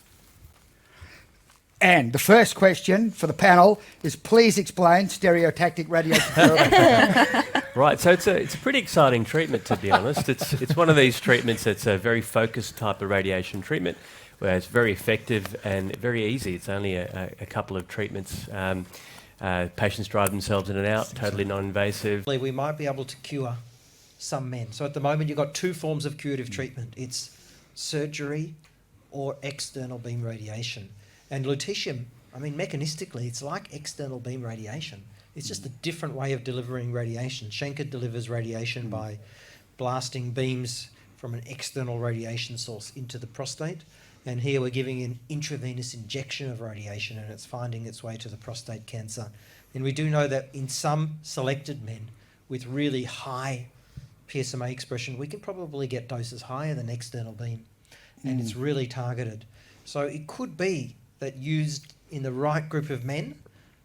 And the first question for the panel is, please explain stereotactic radiation therapy. Right, so it's a pretty exciting treatment, to be honest. It's one of these treatments that's a very focused type of radiation treatment, where it's very effective and very easy. It's only a couple of treatments. Patients drive themselves in and out, totally non-invasive. We might be able to cure some men. So at the moment you've got two forms of curative treatment. It's surgery or external beam radiation. And lutetium, I mean, mechanistically, it's like external beam radiation. It's just a different way of delivering radiation. Shankar delivers radiation by blasting beams from an external radiation source into the prostate. And here we're giving an intravenous injection of radiation, and it's finding its way to the prostate cancer. And we do know that in some selected men with really high PSMA expression, we can probably get doses higher than external beam. And it's really targeted. So it could be that used in the right group of men,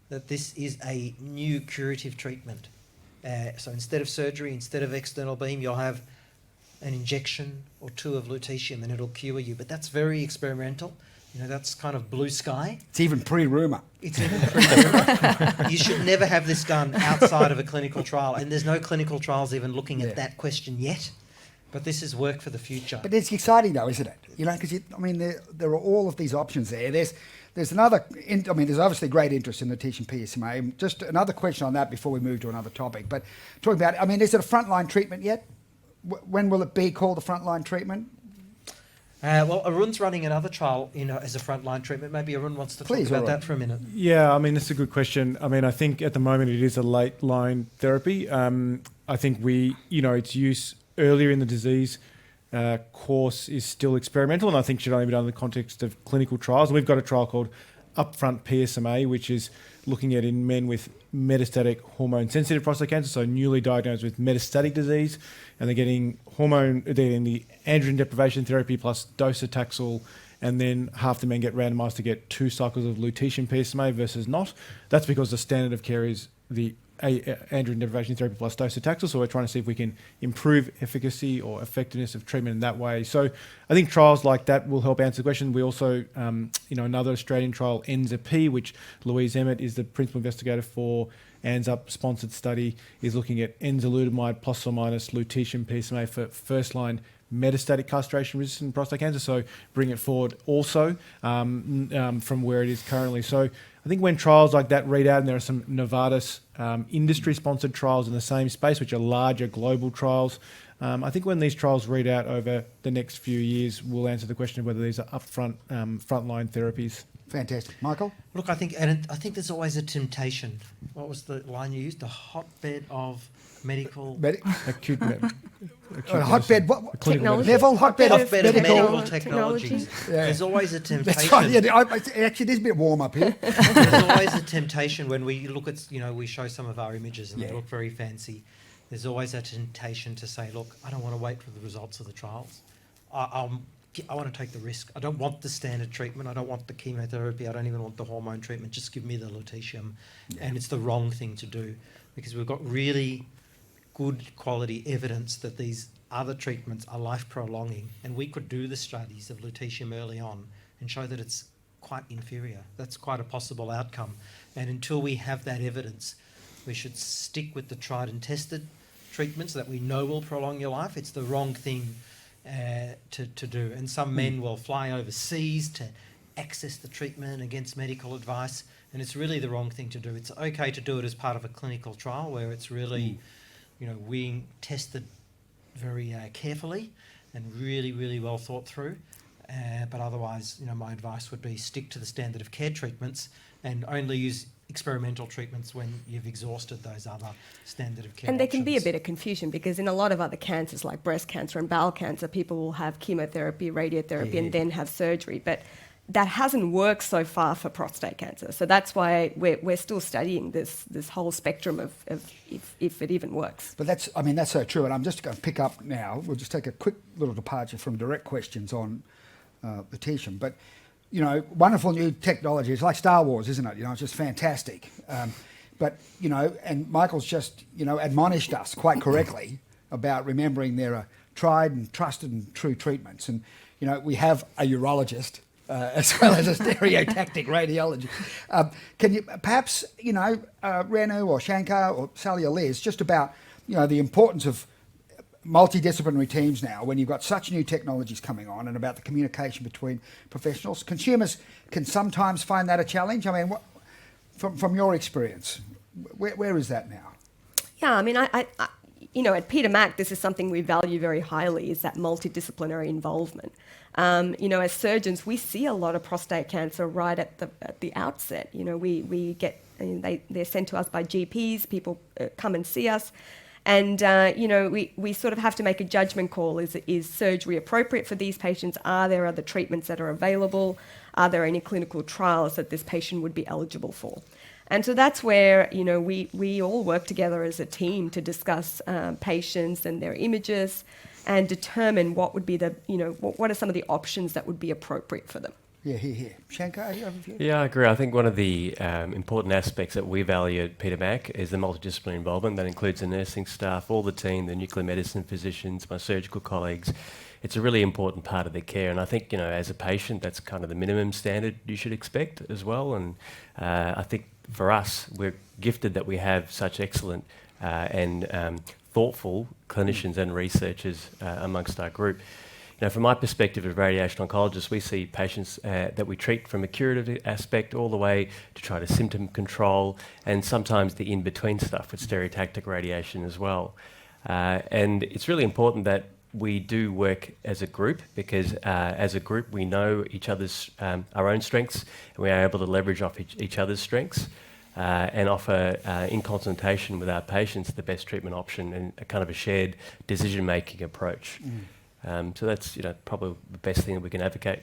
that this is a new curative treatment. So instead of surgery, instead of external beam, you'll have an injection or two of lutetium and it'll cure you. But that's very experimental. You know, that's kind of blue sky. It's even pre-rumour. It's even pre-rumour. You should never have this done outside of a clinical trial. And there's no clinical trials even looking at that question yet. But this is work for the future. But it's exciting, though, isn't it? You know, because I mean, there are all of these options there. There's another. There's obviously great interest in lutetium PSMA. Just another question on that before we move to another topic. But talking about, I mean, is it a frontline treatment yet? When will it be called a frontline treatment? Well, Arun's running another trial as a frontline treatment. Maybe Arun wants to talk about that for a minute. Yeah, I mean, that's a good question. I mean, I think at the moment it is a late line therapy. I think its use earlier in the disease course is still experimental, and I think should only be done in the context of clinical trials. And we've got a trial called Upfront PSMA, which is looking at in men with metastatic hormone-sensitive prostate cancer, so newly diagnosed with metastatic disease, and they're getting the androgen deprivation therapy plus docetaxel, and then half the men get randomised to get 2 cycles of lutetium PSMA versus not. That's because the standard of care is the androgen deprivation therapy plus docetaxel, so we're trying to see if we can improve efficacy or effectiveness of treatment in that way. So I think trials like that will help answer the question. We also, another Australian trial, ENZA-P, which Louise Emmett is the principal investigator for, ANZUP sponsored study, is looking at enzalutamide plus or minus lutetium PSMA for first-line metastatic castration-resistant prostate cancer, so bring it forward also from where it is currently. So I think when trials like that read out, and there are some Novartis industry-sponsored trials in the same space, which are larger global trials, I think when these trials read out over the next few years, we'll answer the question of whether these are upfront frontline therapies. Fantastic. Michael? Look, I think there's always a temptation. What was the line you used? The hotbed of medical... Acute hotbed, what? Technology. Neville, hotbed of medical technologies. Yeah. There's always a temptation. That's right. Yeah, actually, it is a bit warm up here. There's always a temptation when we look at, we show some of our images and they look very fancy. There's always a temptation to say, look, I don't want to wait for the results of the trials. I want to take the risk. I don't want the standard treatment. I don't want the chemotherapy. I don't even want the hormone treatment. Just give me the lutetium. Yeah. And it's the wrong thing to do because we've got really good quality evidence that these other treatments are life prolonging, and we could do the studies of lutetium early on and show that it's quite inferior. That's quite a possible outcome. And until we have that evidence, we should stick with the tried and tested treatments that we know will prolong your life. It's the wrong thing to do. And some men will fly overseas to access the treatment against medical advice, and it's really the wrong thing to do. It's okay to do it as part of a clinical trial where it's really being tested very carefully and really, really well thought through. But otherwise, my advice would be stick to the standard of care treatments and only use experimental treatments when you've exhausted those other standard of care And there can be a options. bit of confusion because in a lot of other cancers like breast cancer and bowel cancer, people will have chemotherapy, radiotherapy, and then have surgery. But that hasn't worked so far for prostate cancer. So that's why we're still studying this whole spectrum of if it even works. But that's so true. And I'm just going to pick up now. We'll just take a quick little departure from direct questions on lutetium. But, wonderful new technology. It's like Star Wars, isn't it? It's just fantastic. But, and Michael's just, admonished us quite correctly about remembering there are tried and trusted and true treatments. And, we have a urologist as well as a stereotactic radiologist. Can you perhaps, Renu or Shankar or Sally or Liz, just about, the importance of multidisciplinary teams now when you've got such new technologies coming on and about the communication between professionals? Consumers can sometimes find that a challenge. I mean, from your experience, where is that now? Yeah, I mean, I at Peter Mac, this is something we value very highly, is that multidisciplinary involvement. As surgeons, we see a lot of prostate cancer right at the outset. We get, they're sent to us by GPs, people come and see us. And, we sort of have to make a judgment call. Is surgery appropriate for these patients? Are there other treatments that are available? Are there any clinical trials that this patient would be eligible for? And so that's where, we all work together as a team to discuss patients and their images and determine what would be what are some of the options that would be appropriate for them. Yeah, here. Shankar, you have a view? Yeah, I agree. I think one of the important aspects that we value at Peter Mac is the multidisciplinary involvement. That includes the nursing staff, all the team, the nuclear medicine physicians, my surgical colleagues. It's a really important part of their care, and I think, as a patient, that's kind of the minimum standard you should expect as well. And I think for us, we're gifted that we have such excellent and thoughtful clinicians and researchers amongst our group. From my perspective as a radiation oncologist, we see patients that we treat from a curative aspect all the way to try to symptom control and sometimes the in-between stuff with stereotactic radiation as well. And it's really important that we do work as a group because as a group we know each other's our own strengths, and we are able to leverage off each other's strengths and offer in consultation with our patients the best treatment option and a kind of a shared decision-making approach. So that's probably the best thing that we can advocate.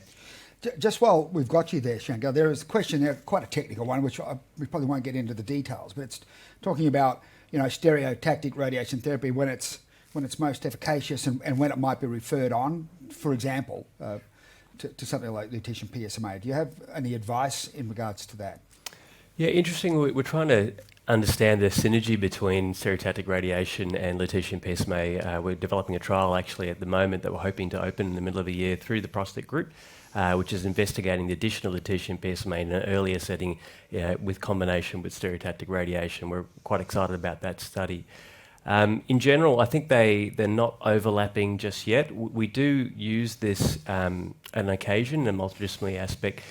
Just while we've got you there, Shankar, there is a question there, quite a technical one, which we probably won't get into the details, but it's talking about stereotactic radiation therapy when it's most efficacious and when it might be referred on, for example, to something like lutetium PSMA. Do you have any advice in regards to that? Yeah, interesting. We're trying to understand the synergy between stereotactic radiation and lutetium PSMA. We're developing a trial actually at the moment that we're hoping to open in the middle of the year through the ProsTIC group, which is investigating the addition of lutetium PSMA in an earlier setting with combination with stereotactic radiation. We're quite excited about that study. In general, I think they're not overlapping just yet. We do use this on occasion, a multidisciplinary aspect.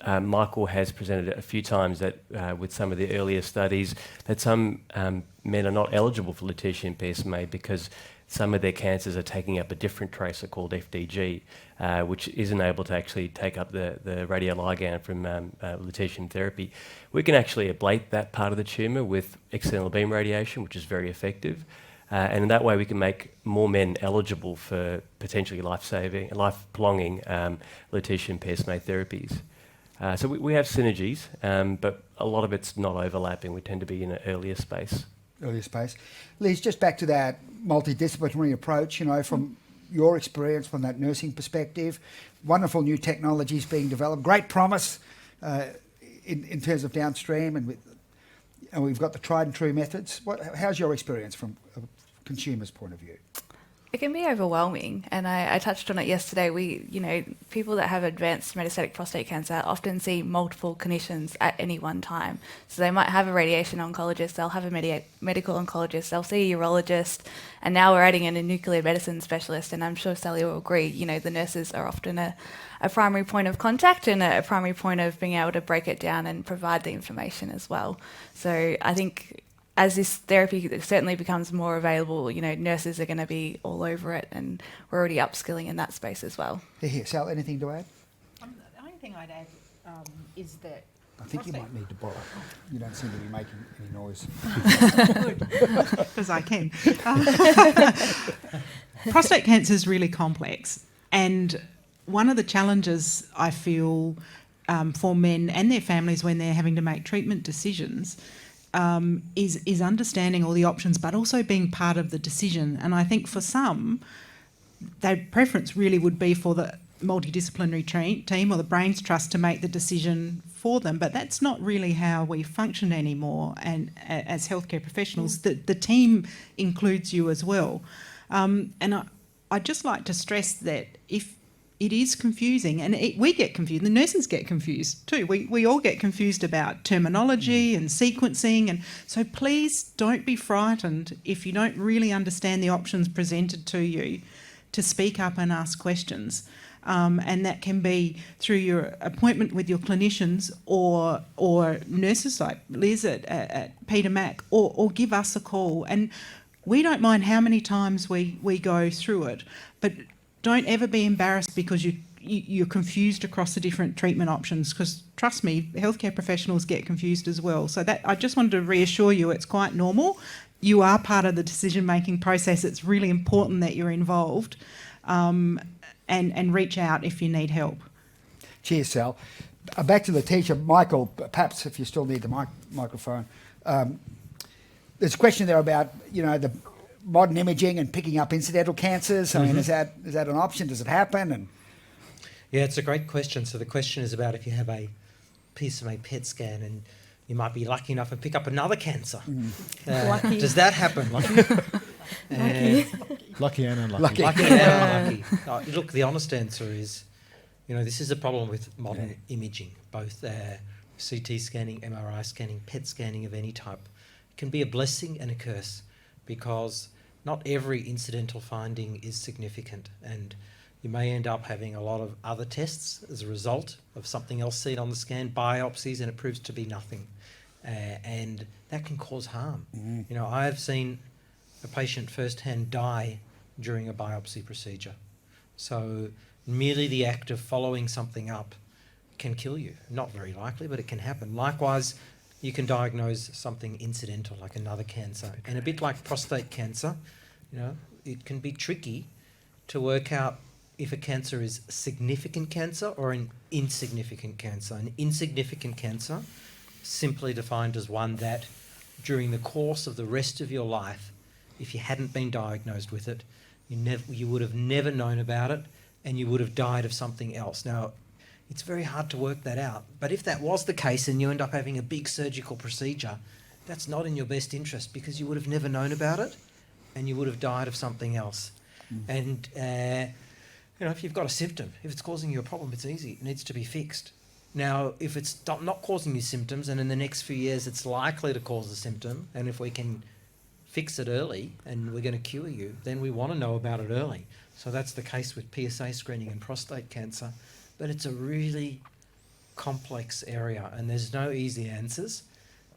Michael has presented a few times that with some of the earlier studies that some men are not eligible for lutetium PSMA because some of their cancers are taking up a different tracer called FDG, which isn't able to actually take up the radioligand from lutetium therapy. We can actually ablate that part of the tumour with external beam radiation, which is very effective. And in that way, we can make more men eligible for potentially life-prolonging lutetium PSMA therapies. So we have synergies, but a lot of it's not overlapping. We tend to be in an earlier space. Liz, just back to that multidisciplinary approach, from your experience, from that nursing perspective, wonderful new technologies being developed, great promise in terms of downstream, and we've got the tried and true methods. How's your experience from a consumer's point of view? It can be overwhelming, and I touched on it yesterday. People that have advanced metastatic prostate cancer often see multiple clinicians at any one time. So they might have a radiation oncologist, they'll have a medical oncologist, they'll see a urologist, and now we're adding in a nuclear medicine specialist. And I'm sure Sally will agree, the nurses are often a primary point of contact and a primary point of being able to break it down and provide the information as well. So I think as this therapy certainly becomes more available, nurses are going to be all over it, and we're already upskilling in that space as well. Here, Sal, anything to add? The only thing I'd add is that I think you might need to borrow. You don't seem to be making any noise. Because I can. Prostate cancer is really complex, and one of the challenges I feel for men and their families when they're having to make treatment decisions is understanding all the options, but also being part of the decision. And I think for some, their preference really would be for the multidisciplinary team or the Brains Trust to make the decision for them. But that's not really how we function anymore. And as healthcare professionals, the team includes you as well. And I'd just like to stress that if it is confusing, and we get confused, the nurses get confused too. We all get confused about terminology and sequencing, and so please don't be frightened if you don't really understand the options presented to you to speak up and ask questions. And that can be through your appointment with your clinicians or nurses like Liz at Peter Mac, or give us a call. And we don't mind how many times we go through it, but don't ever be embarrassed because you're confused across the different treatment options, because trust me, healthcare professionals get confused as well. So that I just wanted to reassure you it's quite normal. You are part of the decision-making process. It's really important that you're involved, and reach out if you need help. Cheers, Sal. Back to the teacher, Michael, perhaps if you still need the microphone. There's a question there about, the modern imaging and picking up incidental cancers. I mean, is that an option? Does it happen? And yeah, it's a great question. So the question is about if you have a PSMA PET scan and you might be lucky enough to pick up another cancer. Lucky. Does that happen? Lucky and unlucky. Lucky and unlucky. Look, the honest answer is, this is a problem with modern imaging, both CT scanning, MRI scanning, PET scanning of any type. It can be a blessing and a curse, because not every incidental finding is significant, and you may end up having a lot of other tests as a result of something else seen on the scan, biopsies, and it proves to be nothing. And that can cause harm. I have seen a patient firsthand die during a biopsy procedure. So merely the act of following something up can kill you. Not very likely, but it can happen. Likewise, you can diagnose something incidental like another cancer. And a bit like prostate cancer, it can be tricky to work out if a cancer is significant cancer or an insignificant cancer. An insignificant cancer, simply defined as one that during the course of the rest of your life, if you hadn't been diagnosed with it, you would have never known about it and you would have died of something else. Now, it's very hard to work that out. But if that was the case and you end up having a big surgical procedure, that's not in your best interest because you would have never known about it and you would have died of something else. And, if you've got a symptom, if it's causing you a problem, it's easy. It needs to be fixed. Now, if it's not causing you symptoms and in the next few years it's likely to cause a symptom, and if we can fix it early and we're going to cure you, then we want to know about it early. So that's the case with PSA screening and prostate cancer. But it's a really complex area and there's no easy answers.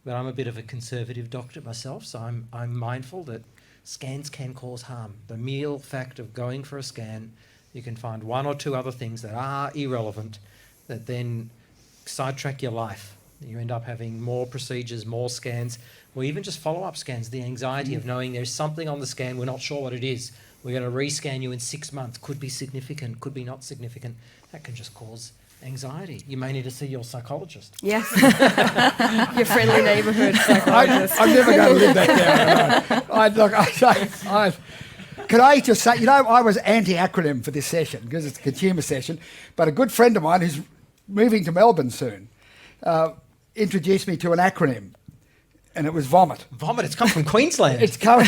But I'm a bit of a conservative doctor myself, so I'm mindful that scans can cause harm. The mere fact of going for a scan, you can find one or two other things that are irrelevant that then sidetrack your life. You end up having more procedures, more scans, or even just follow-up scans. The anxiety of knowing there's something on the scan, we're not sure what it is. We're going to rescan you in 6 months. Could be significant, could be not significant. That can just cause anxiety. You may need to see your psychologist. Yes. Your friendly neighbourhood psychologist. I'm never going to live that down. Can I just say, I was anti-acronym for this session because it's a consumer session, but a good friend of mine who's moving to Melbourne soon introduced me to an acronym, and it was VOMIT. VOMIT, it's come from Queensland. It's coming.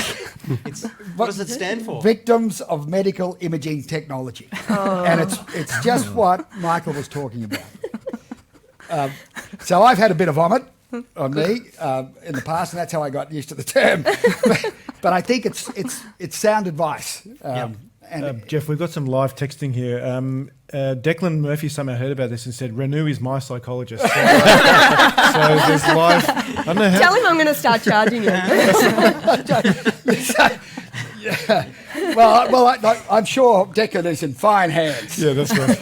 What does it stand for? Victims of Medical Imaging Technology. And it's just what Michael was talking about. So I've had a bit of vomit on me in the past, and that's how I got used to the term. But I think it's sound advice. And Jeff, we've got some live texting here. Declan Murphy somehow heard about this and said, Renew is my psychologist. So there's live... I don't know how... Tell him I'm going to start charging you. Well, I'm sure Declan is in fine hands. Yeah, that's right.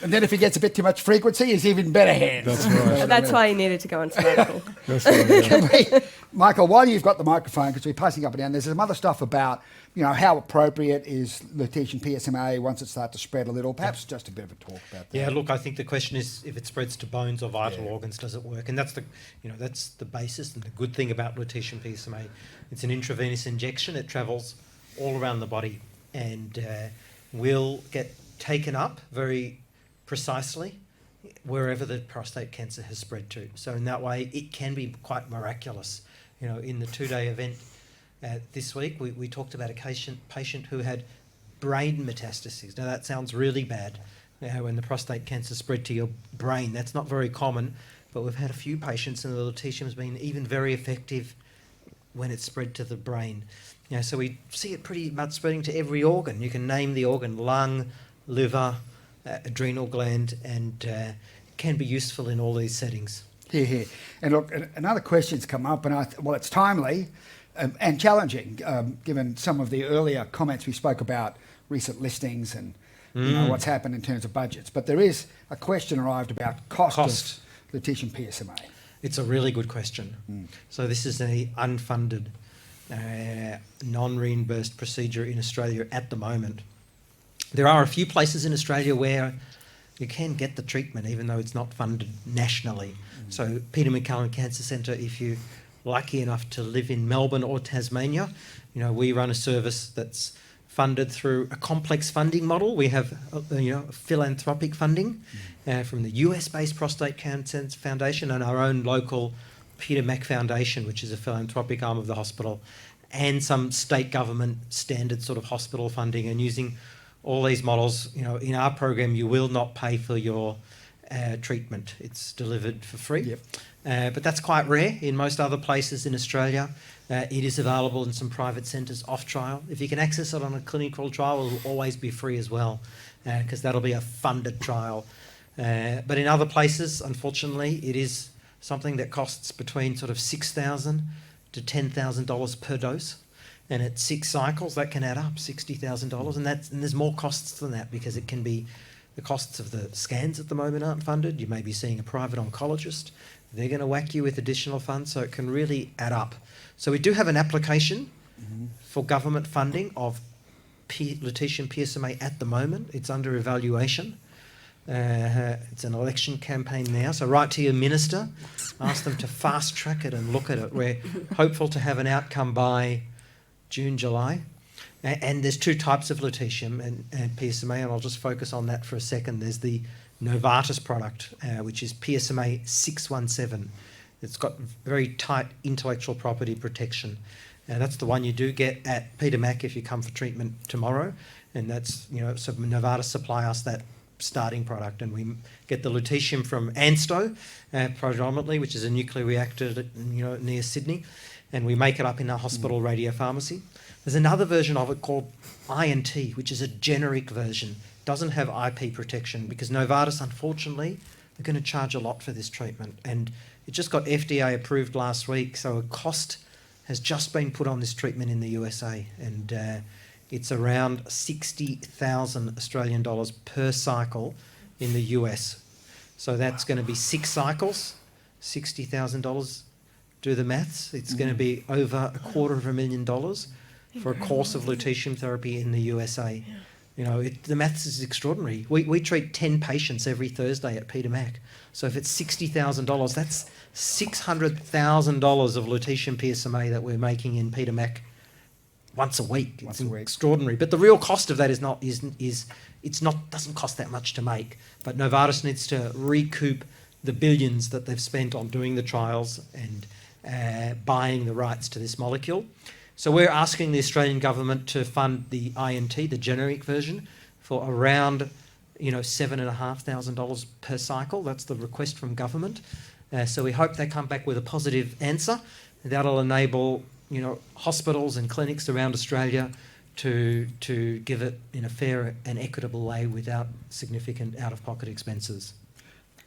And then if he gets a bit too much frequency, he's even better hands. That's right. That's why he needed to go on sabbatical. That's right, yeah. Michael, while you've got the microphone, because we're passing up and down, there's some other stuff about, how appropriate is Lutetium PSMA once it starts to spread a little. Perhaps just a bit of a talk about that. Yeah, look, I think the question is if it spreads to bones or vital organs, does it work? And that's the basis and the good thing about Lutetium PSMA. It's an intravenous injection. It travels all around the body and will get taken up very precisely wherever the prostate cancer has spread to. So in that way, it can be quite miraculous. In the 2-day event this week, we talked about a patient who had brain metastases. Now that sounds really bad. When the prostate cancer spread to your brain, that's not very common, but we've had a few patients and the lutetium has been even very effective when it's spread to the brain. So we see it pretty much spreading to every organ. You can name the organ: lung, liver, adrenal gland, and can be useful in all these settings. Here. And look, another question's come up, and it's timely and challenging, given some of the earlier comments we spoke about recent listings and what's happened in terms of budgets. But there is a question arrived about cost. Of Lutetium PSMA. It's a really good question. So this is an unfunded, non-reimbursed procedure in Australia at the moment. There are a few places in Australia where you can get the treatment even though it's not funded nationally. So Peter MacCallum Cancer Centre, if you're lucky enough to live in Melbourne or Tasmania, we run a service that's funded through a complex funding model. We have philanthropic funding from the US-based Prostate Cancer Foundation and our own local Peter Mac Foundation, which is a philanthropic arm of the hospital, and some state government standard sort of hospital funding. And using all these models, in our program, you will not pay for your treatment. It's delivered for free. Yep. But that's quite rare in most other places in Australia. It is available in some private centres off trial. If you can access it on a clinical trial, it will always be free as well, because that'll be a funded trial. But in other places, unfortunately, it is something that costs between sort of $6,000 to $10,000 per dose. and at 6 cycles, that can add up $60,000, and there's more costs than that, because it can be the costs of the scans at the moment aren't funded. You may be seeing a private oncologist. They're going to whack you with additional funds, so it can really add up. So we do have an application for government funding of Lutetium PSMA at the moment. It's under evaluation. It's an election campaign now, so write to your minister, ask them to fast track it and look at it. We're hopeful to have an outcome by June, July. And there's 2 types of lutetium and PSMA, and I'll just focus on that for a second. There's the Novartis product, which is PSMA 617. It's got very tight intellectual property protection. That's the one you do get at Peter Mac if you come for treatment tomorrow. And that's, so Novartis supply us that starting product, and we get the lutetium from ANSTO predominantly, which is a nuclear reactor near Sydney, and we make it up in our hospital radiopharmacy. There's another version of it called INT, which is a generic version. Doesn't have IP protection, because Novartis, unfortunately, are going to charge a lot for this treatment, and it just got FDA approved last week, so a cost has just been put on this treatment in the USA, and it's around 60,000 Australian dollars per cycle in the US. So that's going to be 6 cycles, $60,000. Do the maths. It's going to be over $250,000 for a course of lutetium therapy in the USA. The maths is extraordinary. We treat 10 patients every Thursday at Peter Mac. So if it's $60,000, that's $600,000 of lutetium PSMA that we're making in Peter Mac once a week. It's extraordinary. But the real cost of that doesn't cost that much to make. But Novartis needs to recoup the billions that they've spent on doing the trials and buying the rights to this molecule. So we're asking the Australian government to fund the INT, the generic version, for around $7,500 per cycle. That's the request from government. So we hope they come back with a positive answer. That'll enable hospitals and clinics around Australia to give it in a fair and equitable way without significant out-of-pocket expenses.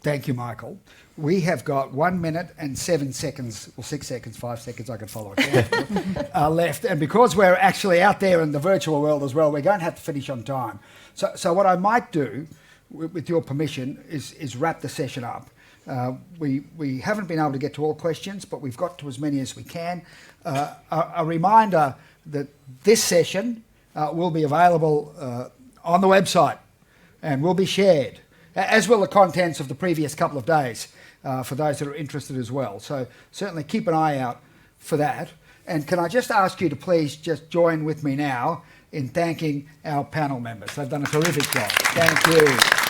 Thank you, Michael. We have got 1 minute and 7 seconds, or 6 seconds, 5 seconds, I could follow it, left. And because we're actually out there in the virtual world as well, we're going to have to finish on time. So what I might do, with your permission, is wrap the session up. We haven't been able to get to all questions, but we've got to as many as we can. A reminder that this session will be available on the website and will be shared, as will the contents of the previous couple of days for those that are interested as well. So certainly keep an eye out for that. And can I just ask you to please just join with me now in thanking our panel members. They've done a terrific job. Thank you.